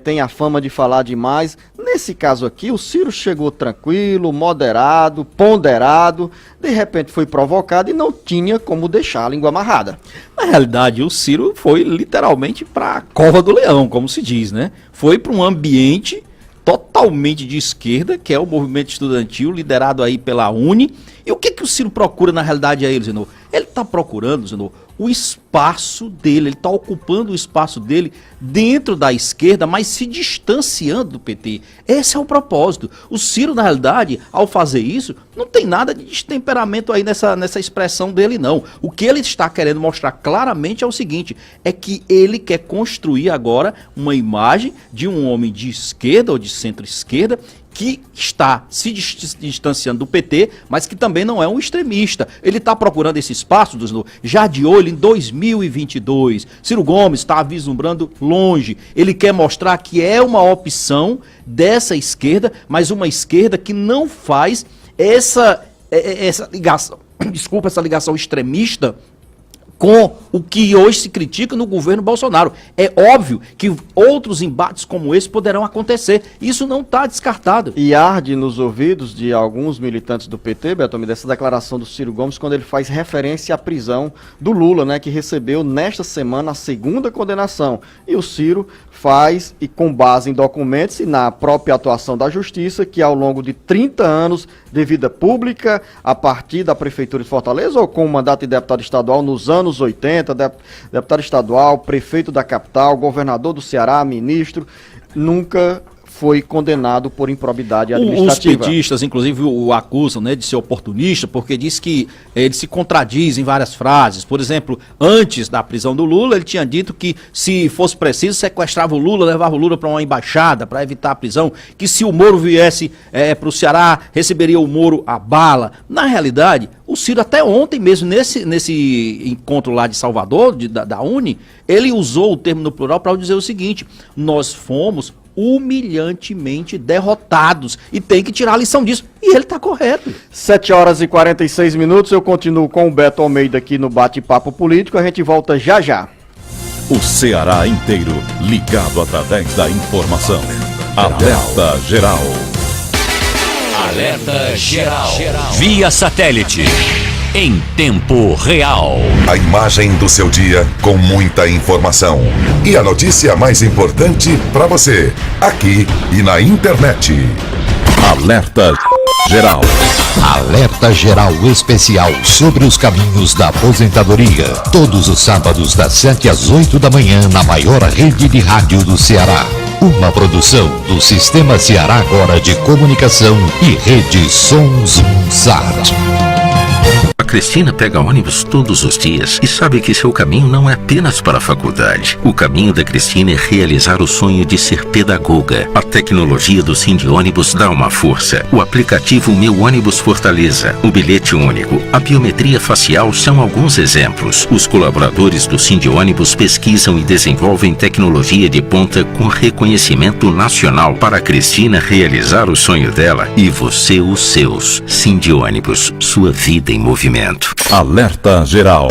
Speaker 4: tem a fama de falar demais. Nesse caso aqui, o Ciro chegou tranquilo, moderado, ponderado, de repente foi provocado e não tinha como deixar a língua amarrada.
Speaker 12: Na realidade, o Ciro foi literalmente para a cova do leão, como se diz, né? Foi para um ambiente totalmente de esquerda, que é o movimento estudantil, liderado aí pela UNE. E o que o Ciro procura na realidade aí, Zenô? Ele está procurando, Zenô, o espaço dele, ele está ocupando o espaço dele dentro da esquerda, mas se distanciando do PT. Esse é o propósito. O Ciro, na realidade, ao fazer isso, não tem nada de destemperamento aí nessa expressão dele, não. O que ele está querendo mostrar claramente é o seguinte, é que ele quer construir agora uma imagem de um homem de esquerda ou de centro-esquerda que está se distanciando do PT, mas que também não é um extremista. Ele está procurando esse espaço, já de olho em 2022. Ciro Gomes está vislumbrando longe. Ele quer mostrar que é uma opção dessa esquerda, mas uma esquerda que não faz essa ligação, essa ligação extremista com o que hoje se critica no governo Bolsonaro. É óbvio que outros embates como esse poderão acontecer. Isso não está descartado.
Speaker 4: E arde nos ouvidos de alguns militantes do PT, Beto, dessa declaração do Ciro Gomes, quando ele faz referência à prisão do Lula, né, que recebeu nesta semana a segunda condenação. E o Ciro faz, e com base em documentos e na própria atuação da Justiça, que ao longo de 30 anos de vida pública, a partir da Prefeitura de Fortaleza, ou com o mandato de deputado estadual nos anos 80, deputado estadual, prefeito da capital, governador do Ceará, ministro, nunca foi condenado por improbidade administrativa.
Speaker 12: Os petistas, inclusive, o acusam, né, de ser oportunista, porque diz que ele se contradiz em várias frases. Por exemplo, antes da prisão do Lula, ele tinha dito que, se fosse preciso, sequestrava o Lula, levava o Lula para uma embaixada para evitar a prisão, que se o Moro viesse para o Ceará, receberia o Moro a bala. Na realidade, o Ciro, até ontem mesmo, nesse encontro lá de Salvador, da UNE, ele usou o termo no plural para dizer o seguinte: nós fomos humilhantemente derrotados e tem que tirar a lição disso. E ele está correto.
Speaker 4: 7 horas e 46 minutos, eu continuo com o Beto Almeida aqui no Bate-Papo Político, a gente volta já já.
Speaker 3: O Ceará inteiro ligado através da informação. Alerta Geral.
Speaker 1: Alerta Geral. Via satélite. Em tempo real.
Speaker 20: A imagem do seu dia com muita informação. E a notícia mais importante para você, aqui e na internet.
Speaker 3: Alerta Geral.
Speaker 13: Alerta Geral Especial sobre os caminhos da aposentadoria. Todos os sábados das 7 às 8 da manhã na maior rede de rádio do Ceará. Uma produção do Sistema Ceará Agora de Comunicação e Rede Sons Sat.
Speaker 9: A Cristina pega ônibus todos os dias e sabe que seu caminho não é apenas para a faculdade. O caminho da Cristina é realizar o sonho de ser pedagoga. A tecnologia do Sindônibus dá uma força. O aplicativo Meu Ônibus Fortaleza, o bilhete único, a biometria facial são alguns exemplos. Os colaboradores do Sindônibus pesquisam e desenvolvem tecnologia de ponta com reconhecimento nacional para a Cristina realizar o sonho dela e você os seus. Sindônibus, sua vida em movimento.
Speaker 3: Alerta Geral.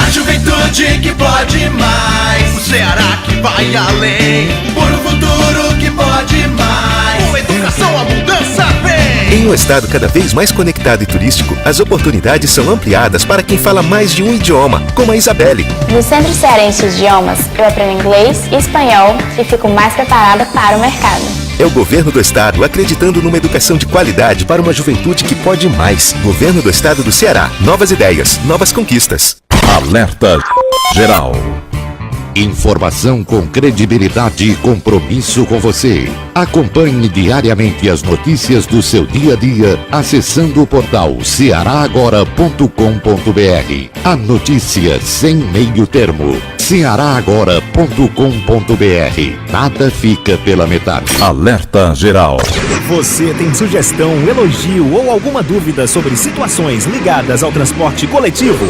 Speaker 14: A juventude que pode mais, o Ceará que vai além, por um futuro que pode mais. Com educação a mudança vem.
Speaker 15: Em um estado cada vez mais conectado e turístico, as oportunidades são ampliadas para quem fala mais de um idioma, como a Isabelle.
Speaker 16: No Centro Cearense de Idiomas, eu aprendo inglês e espanhol e fico mais preparada para o mercado.
Speaker 15: É o governo do estado acreditando numa educação de qualidade para uma juventude que pode mais. Governo do estado do Ceará. Novas ideias, novas conquistas.
Speaker 3: Alerta Geral.
Speaker 13: Informação com credibilidade e compromisso com você. Acompanhe diariamente as notícias do seu dia a dia acessando o portal cearagora.com.br. A notícia sem meio termo. cearagora.com.br. Nada fica pela metade.
Speaker 3: Alerta Geral.
Speaker 24: Você tem sugestão, elogio ou alguma dúvida sobre situações ligadas ao transporte coletivo?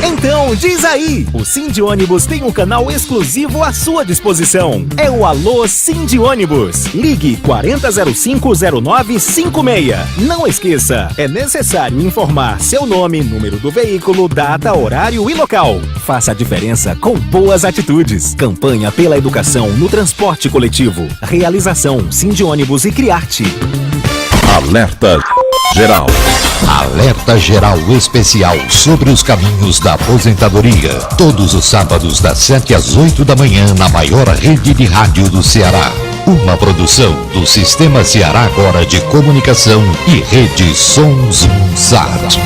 Speaker 24: Então diz aí, o Sind Ônibus tem um canal exclusivo à sua disposição. É o Alô Sind Ônibus. Ligue 40050956. Não esqueça, é necessário informar seu nome, número do veículo, data, horário e local. Faça a diferença com boas atitudes. Campanha pela educação no transporte coletivo. Realização Sind Ônibus e Criarte.
Speaker 3: Alerta Geral.
Speaker 13: Alerta Geral Especial sobre os caminhos da aposentadoria. Todos os sábados das 7 às 8 da manhã na maior rede de rádio do Ceará. Uma produção do Sistema Ceará Agora de Comunicação e Rede Sons Sat.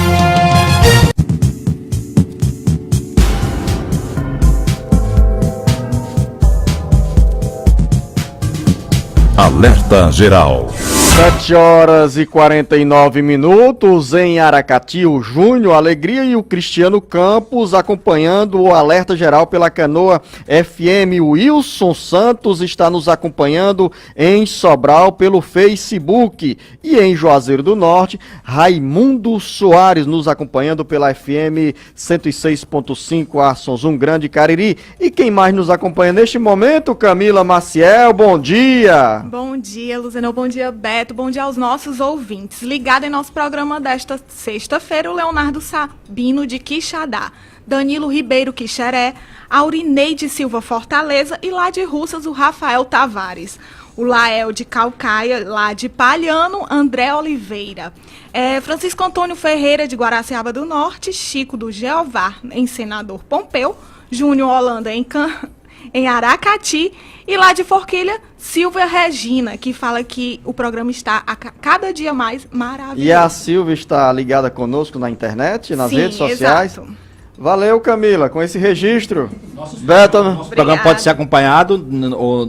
Speaker 3: Alerta Geral.
Speaker 4: 7 horas e 49 minutos em Aracati, o Júnior Alegria e o Cristiano Campos acompanhando o Alerta Geral pela Canoa FM. O Wilson Santos está nos acompanhando em Sobral pelo Facebook. E em Juazeiro do Norte, Raimundo Soares nos acompanhando pela FM 106.5 Arsons, um grande Cariri. E quem mais nos acompanha neste momento? Camila Maciel, bom dia!
Speaker 17: Bom dia, Luciano, bom dia, Beto. Bom dia aos nossos ouvintes. Ligado em nosso programa desta sexta-feira, o Leonardo Sabino de Quixadá, Danilo Ribeiro Quixeré, Aurineide Silva Fortaleza e lá de Russas o Rafael Tavares. O Lael de Calcaia, lá de Palhano, André Oliveira. Francisco Antônio Ferreira de Guaraciaba do Norte, Chico do Jeová em Senador Pompeu, Júnior Holanda em Aracati, e lá de Forquilha, Silvia Regina, que fala que o programa está a cada dia mais maravilhoso.
Speaker 4: E a Silvia está ligada conosco na internet, nas redes sociais?
Speaker 17: Exato.
Speaker 4: Valeu, Camila, com esse registro. Beto,
Speaker 12: o programa pode ser acompanhado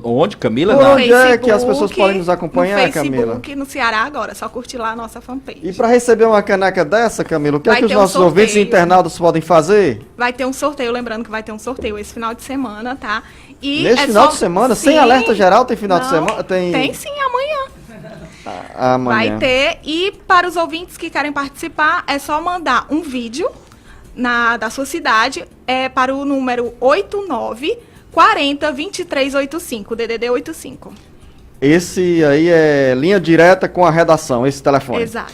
Speaker 12: onde, Camila?
Speaker 4: Por onde é que as pessoas podem nos acompanhar,
Speaker 17: no Facebook,
Speaker 4: Camila?
Speaker 17: No Ceará agora, só curtir lá a nossa fanpage.
Speaker 4: E para receber uma caneca dessa, Camila, o que é que os nossos ouvintes e internautas podem fazer?
Speaker 17: Vai ter um sorteio, lembrando que vai ter um sorteio esse final de semana, tá? E
Speaker 4: nesse final de semana? Sim. Sem Alerta Geral tem final de semana?
Speaker 17: Tem sim, amanhã.
Speaker 4: Amanhã.
Speaker 17: Vai ter, e para os ouvintes que querem participar, é só mandar um vídeo da sua cidade para o número 89 40 2385, DDD 85.
Speaker 4: Esse aí é linha direta com a redação, esse telefone.
Speaker 17: Exato.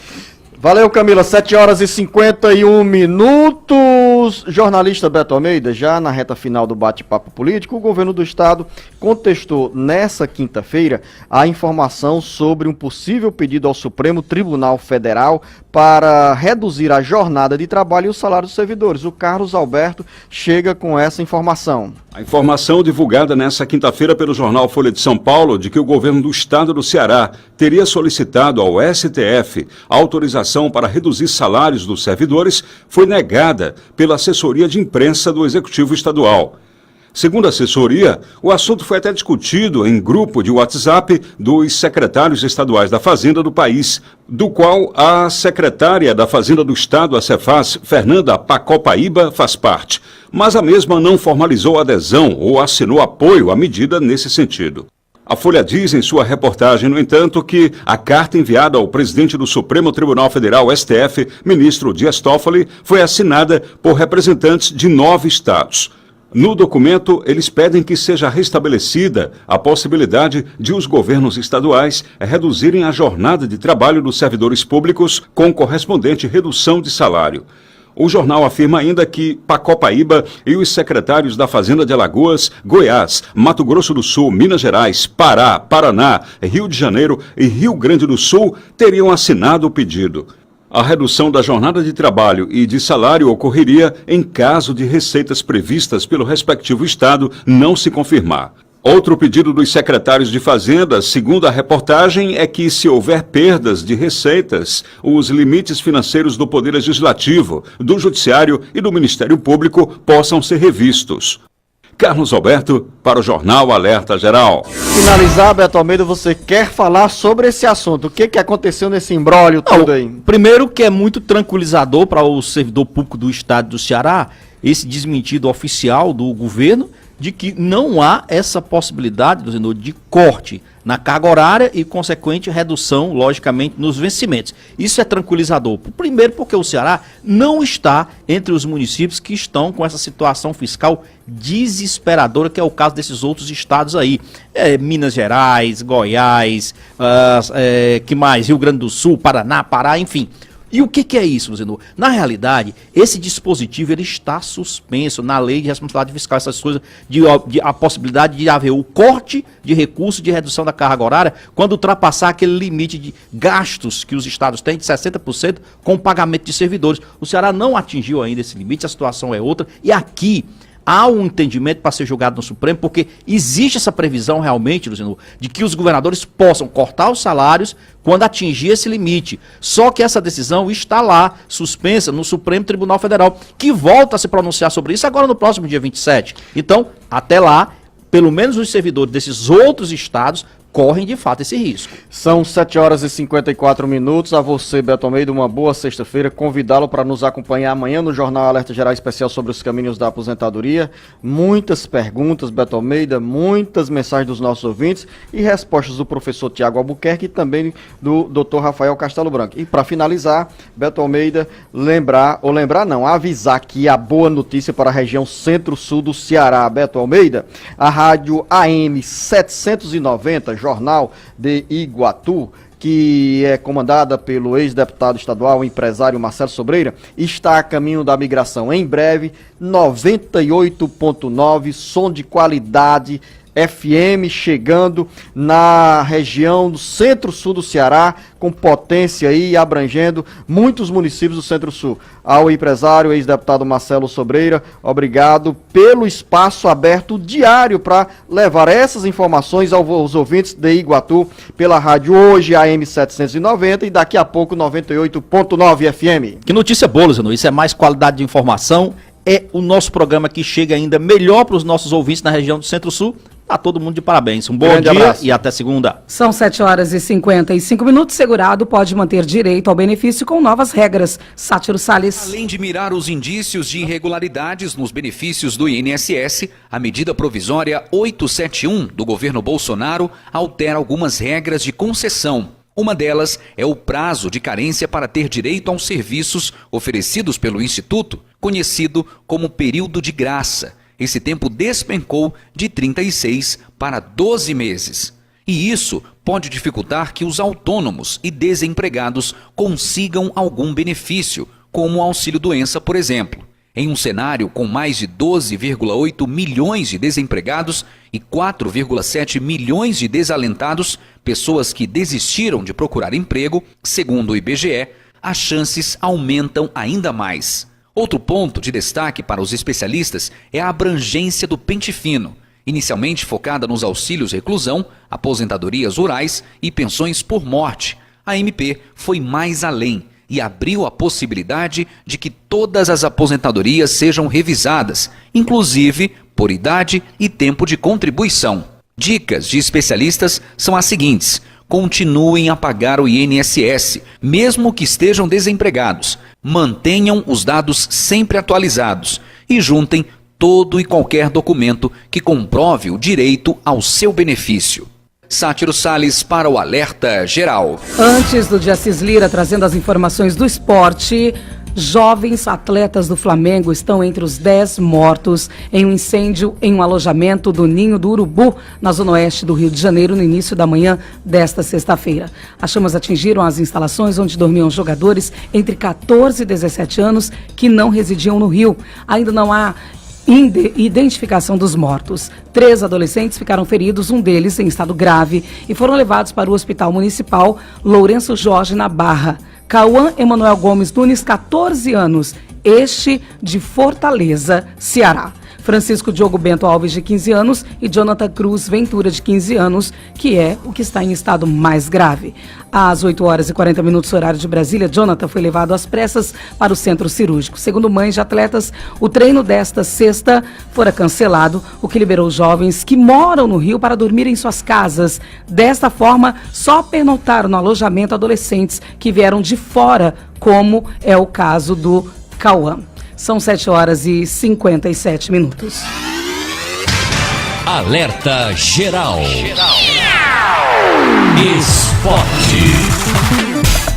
Speaker 4: Valeu, Camila. 7 horas e 51 minutos. Jornalista Beto Almeida, já na reta final do bate-papo político, o governo do estado contestou nessa quinta-feira a informação sobre um possível pedido ao Supremo Tribunal Federal para reduzir a jornada de trabalho e o salário dos servidores. O Carlos Alberto chega com essa informação.
Speaker 7: A informação divulgada nesta quinta-feira pelo jornal Folha de São Paulo de que o governo do estado do Ceará teria solicitado ao STF a autorização para reduzir salários dos servidores foi negada pela assessoria de imprensa do Executivo Estadual. Segundo a assessoria, o assunto foi até discutido em grupo de WhatsApp dos secretários estaduais da Fazenda do país, do qual a secretária da Fazenda do Estado, a Cefaz, Fernanda Pacopaíba, faz parte. Mas a mesma não formalizou adesão ou assinou apoio à medida nesse sentido. A Folha diz em sua reportagem, no entanto, que a carta enviada ao presidente do Supremo Tribunal Federal, STF, ministro Dias Toffoli, foi assinada por representantes de 9 estados. No documento, eles pedem que seja restabelecida a possibilidade de os governos estaduais reduzirem a jornada de trabalho dos servidores públicos com correspondente redução de salário. O jornal afirma ainda que Pacopaíba e os secretários da Fazenda de Alagoas, Goiás, Mato Grosso do Sul, Minas Gerais, Pará, Paraná, Rio de Janeiro e Rio Grande do Sul teriam assinado o pedido. A redução da jornada de trabalho e de salário ocorreria em caso de receitas previstas pelo respectivo estado não se confirmar. Outro pedido dos secretários de Fazenda, segundo a reportagem, é que, se houver perdas de receitas, os limites financeiros do Poder Legislativo, do Judiciário e do Ministério Público possam ser revistos. Carlos Alberto, para o Jornal Alerta Geral.
Speaker 4: Finalizar, Beto Almeida, você quer falar sobre esse assunto? O que aconteceu nesse imbróglio todo aí?
Speaker 12: Primeiro, que é muito tranquilizador para o servidor público do estado do Ceará, esse desmentido oficial do governo, de que não há essa possibilidade, Luciano, de corte na carga horária e consequente redução, logicamente, nos vencimentos. Isso é tranquilizador. Primeiro porque o Ceará não está entre os municípios que estão com essa situação fiscal desesperadora, que é o caso desses outros estados aí. Minas Gerais, Goiás, que mais? Rio Grande do Sul, Paraná, Pará, enfim. E o que é isso, Luciano? Na realidade, esse dispositivo ele está suspenso na lei de responsabilidade fiscal, essas coisas, a possibilidade de haver o corte de recursos de redução da carga horária quando ultrapassar aquele limite de gastos que os estados têm de 60% com o pagamento de servidores. O Ceará não atingiu ainda esse limite, a situação é outra, e aqui há um entendimento para ser julgado no Supremo, porque existe essa previsão realmente, Luciano, de que os governadores possam cortar os salários quando atingir esse limite. Só que essa decisão está lá, suspensa no Supremo Tribunal Federal, que volta a se pronunciar sobre isso agora no próximo dia 27. Então, até lá, pelo menos os servidores desses outros estados correm de fato esse risco.
Speaker 4: São 7 horas e 54 minutos. A você, Beto Almeida, uma boa sexta-feira. Convidá-lo para nos acompanhar amanhã no Jornal Alerta Geral Especial sobre os caminhos da aposentadoria. Muitas perguntas, Beto Almeida, muitas mensagens dos nossos ouvintes e respostas do professor Tiago Albuquerque e também do Dr. Rafael Castelo Branco. E para finalizar, Beto Almeida, avisar que a boa notícia para a região centro-sul do Ceará. Beto Almeida, a rádio AM 790, Jornal de Iguatu, que é comandada pelo ex-deputado estadual, empresário Marcelo Sobreira, está a caminho da migração. Em breve, 98.9, som de qualidade FM chegando na região do centro-sul do Ceará, com potência aí e abrangendo muitos municípios do centro-sul. Ao empresário, ex-deputado Marcelo Sobreira, obrigado pelo espaço aberto diário para levar essas informações aos ouvintes de Iguatu pela rádio hoje AM 790 e daqui a pouco 98.9 FM.
Speaker 12: Que notícia boa, Luciano. Isso é mais qualidade de informação, é o nosso programa que chega ainda melhor para os nossos ouvintes na região do Centro-Sul. Tá todo mundo de parabéns. Um bom dia abraço. E até segunda.
Speaker 2: São 7 horas e 55 minutos. Segurado pode manter direito ao benefício com novas regras. Sátiro Salles.
Speaker 1: Além de mirar os indícios de irregularidades nos benefícios do INSS, a medida provisória 871 do governo Bolsonaro altera algumas regras de concessão. Uma delas é o prazo de carência para ter direito aos serviços oferecidos pelo Instituto, conhecido como período de graça. Esse tempo despencou de 36 para 12 meses. E isso pode dificultar que os autônomos e desempregados consigam algum benefício, como o auxílio-doença, por exemplo. Em um cenário com mais de 12,8 milhões de desempregados e 4,7 milhões de desalentados, pessoas que desistiram de procurar emprego, segundo o IBGE, as chances aumentam ainda mais. Outro ponto de destaque para os especialistas é a abrangência do pente fino, inicialmente focada nos auxílios reclusão, aposentadorias rurais e pensões por morte. A MP foi mais além e abriu a possibilidade de que todas as aposentadorias sejam revisadas, inclusive por idade e tempo de contribuição. Dicas de especialistas são as seguintes: continuem a pagar o INSS, mesmo que estejam desempregados. Mantenham os dados sempre atualizados e juntem todo e qualquer documento que comprove o direito ao seu benefício. Sátiro Salles para o Alerta Geral.
Speaker 2: Antes do dia Assis Lira trazendo as informações do esporte, jovens atletas do Flamengo estão entre os 10 mortos em um incêndio em um alojamento do Ninho do Urubu, na zona oeste do Rio de Janeiro, no início da manhã desta sexta-feira. As chamas atingiram as instalações onde dormiam jogadores entre 14 e 17 anos que não residiam no Rio. Ainda não há identificação dos mortos. 3 adolescentes ficaram feridos, um deles em estado grave, e foram levados para o Hospital Municipal Lourenço Jorge, na Barra. Cauã Emanuel Gomes Nunes, 14 anos, este de Fortaleza, Ceará. Francisco Diogo Bento Alves, de 15 anos, e Jonathan Cruz Ventura, de 15 anos, que é o que está em estado mais grave. Às 8 horas e 40 minutos, horário de Brasília, Jonathan foi levado às pressas para o centro cirúrgico. Segundo mães de atletas, o treino desta sexta fora cancelado, o que liberou os jovens que moram no Rio para dormir em suas casas. Desta forma, só pernotaram no alojamento adolescentes que vieram de fora, como é o caso do Cauã. São 7 horas e 57 minutos.
Speaker 5: Alerta Geral. Esporte.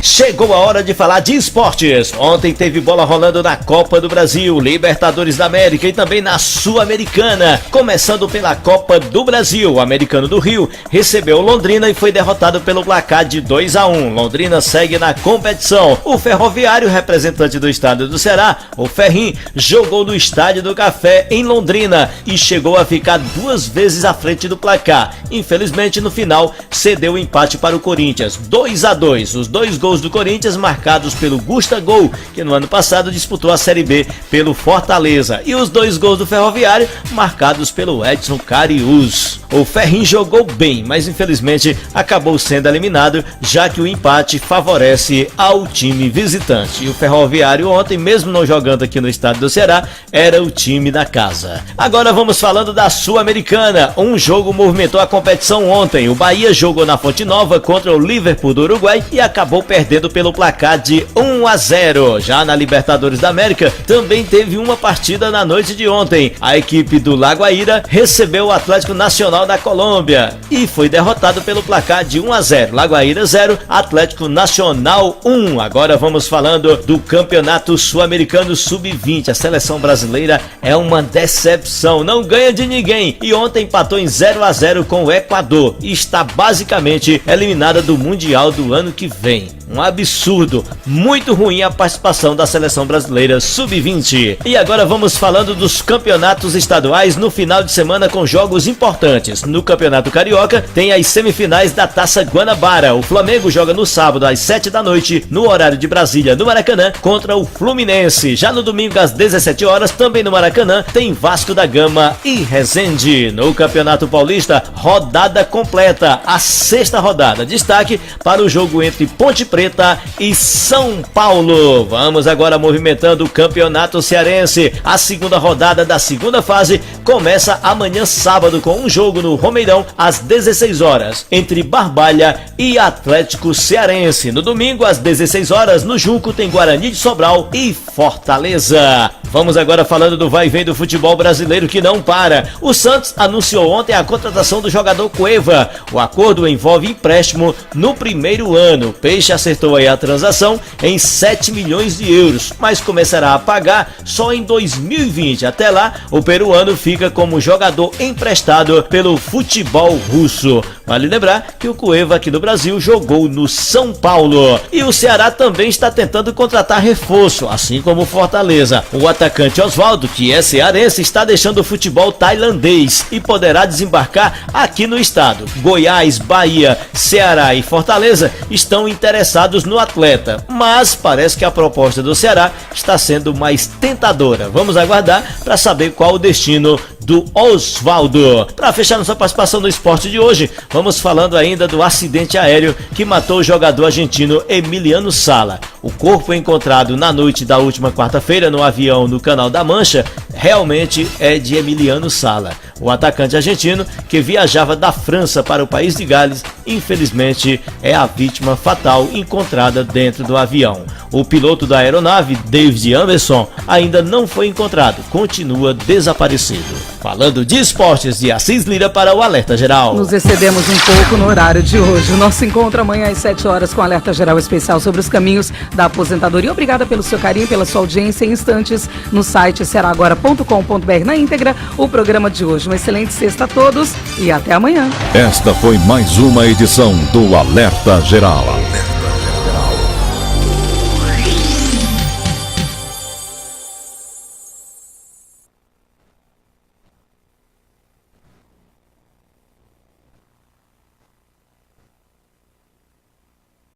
Speaker 18: Chegou a hora de falar de esportes. Ontem teve bola rolando na Copa do Brasil, Libertadores da América e também na Sul-Americana. Começando pela Copa do Brasil, o Americano do Rio recebeu Londrina e foi derrotado pelo placar de 2-1. Londrina segue na competição. O Ferroviário, representante do estado do Ceará, o Ferrim, jogou no Estádio do Café em Londrina e chegou a ficar 2 vezes à frente do placar. Infelizmente, no final, cedeu o empate para o Corinthians, 2-2. Os 2 gols do Corinthians marcados pelo Gustavo, que no ano passado disputou a Série B pelo Fortaleza, e os 2 gols do Ferroviário marcados pelo Edson Cariús. O Ferrim jogou bem, mas infelizmente acabou sendo eliminado, já que o empate favorece ao time visitante. E o Ferroviário ontem, mesmo não jogando aqui no estado do Ceará, era o time da casa. Agora vamos falando da Sul-Americana. Um jogo movimentou a competição ontem. O Bahia jogou na Fonte Nova contra o Liverpool do Uruguai e acabou perdendo pelo placar de 1-0. Já na Libertadores da América, também teve uma partida na noite de ontem. A equipe do Lagoaíra recebeu o Atlético Nacional da Colômbia e foi derrotado pelo placar de 1-0. Lagoaíra 0, Atlético Nacional 1. Agora vamos falando do Campeonato Sul-Americano Sub-20. A seleção brasileira é uma decepção, não ganha de ninguém e ontem empatou em 0-0 com o Equador e está basicamente eliminada do Mundial do ano que vem. Um absurdo, muito ruim a participação da seleção brasileira Sub-20. E agora vamos falando dos campeonatos estaduais no final de semana com jogos importantes. No Campeonato Carioca tem as semifinais da Taça Guanabara. O Flamengo joga no sábado às 7 da noite, no horário de Brasília, no Maracanã, contra o Fluminense. Já no domingo às 17 horas, também no Maracanã, tem Vasco da Gama e Resende. No Campeonato Paulista, rodada completa, a 6ª rodada. Destaque para o jogo entre Ponte Preta e São Paulo. Vamos agora movimentando o Campeonato Cearense. A 2ª rodada da 2ª fase começa amanhã sábado com um jogo no Romeirão às 16 horas entre Barbalha e Atlético Cearense. No domingo às 16 horas no Junco tem Guarani de Sobral e Fortaleza. Vamos agora falando do vai e vem do futebol brasileiro que não para. O Santos anunciou ontem a contratação do jogador Cueva. O acordo envolve empréstimo no primeiro ano. O Peixe acertou aí a transação em 7 milhões de euros, mas começará a pagar só em 2020. Até lá, o peruano fica como jogador emprestado pelo futebol russo. Vale lembrar que o Cueva aqui no Brasil jogou no São Paulo. E o Ceará também está tentando contratar reforço, assim como o Fortaleza. O atacante Oswaldo, que é cearense, está deixando o futebol tailandês e poderá desembarcar aqui no estado. Goiás, Bahia, Ceará e Fortaleza estão interessados no atleta, mas parece que a proposta do Ceará está sendo mais tentadora. Vamos aguardar para saber qual o destino do Oswaldo. Para fechar nossa participação no esporte de hoje, vamos falando ainda do acidente aéreo que matou o jogador argentino Emiliano Sala. O corpo encontrado na noite da última quarta-feira no avião no Canal da Mancha realmente é de Emiliano Sala. O atacante argentino, que viajava da França para o país de Gales, infelizmente é a vítima fatal encontrada dentro do avião. O piloto da aeronave, David Anderson, ainda não foi encontrado, continua desaparecido. Falando de esportes, de Assis Lira para o Alerta Geral.
Speaker 2: Nos excedemos um pouco no horário de hoje. O nosso encontro amanhã às 7 horas com o Alerta Geral especial sobre os caminhos da aposentadoria. Obrigada pelo seu carinho, pela sua audiência. Em instantes, no site cearagora.com.br na íntegra, o programa de hoje. Uma excelente sexta a todos e até amanhã.
Speaker 3: Esta foi mais uma edição do Alerta Geral.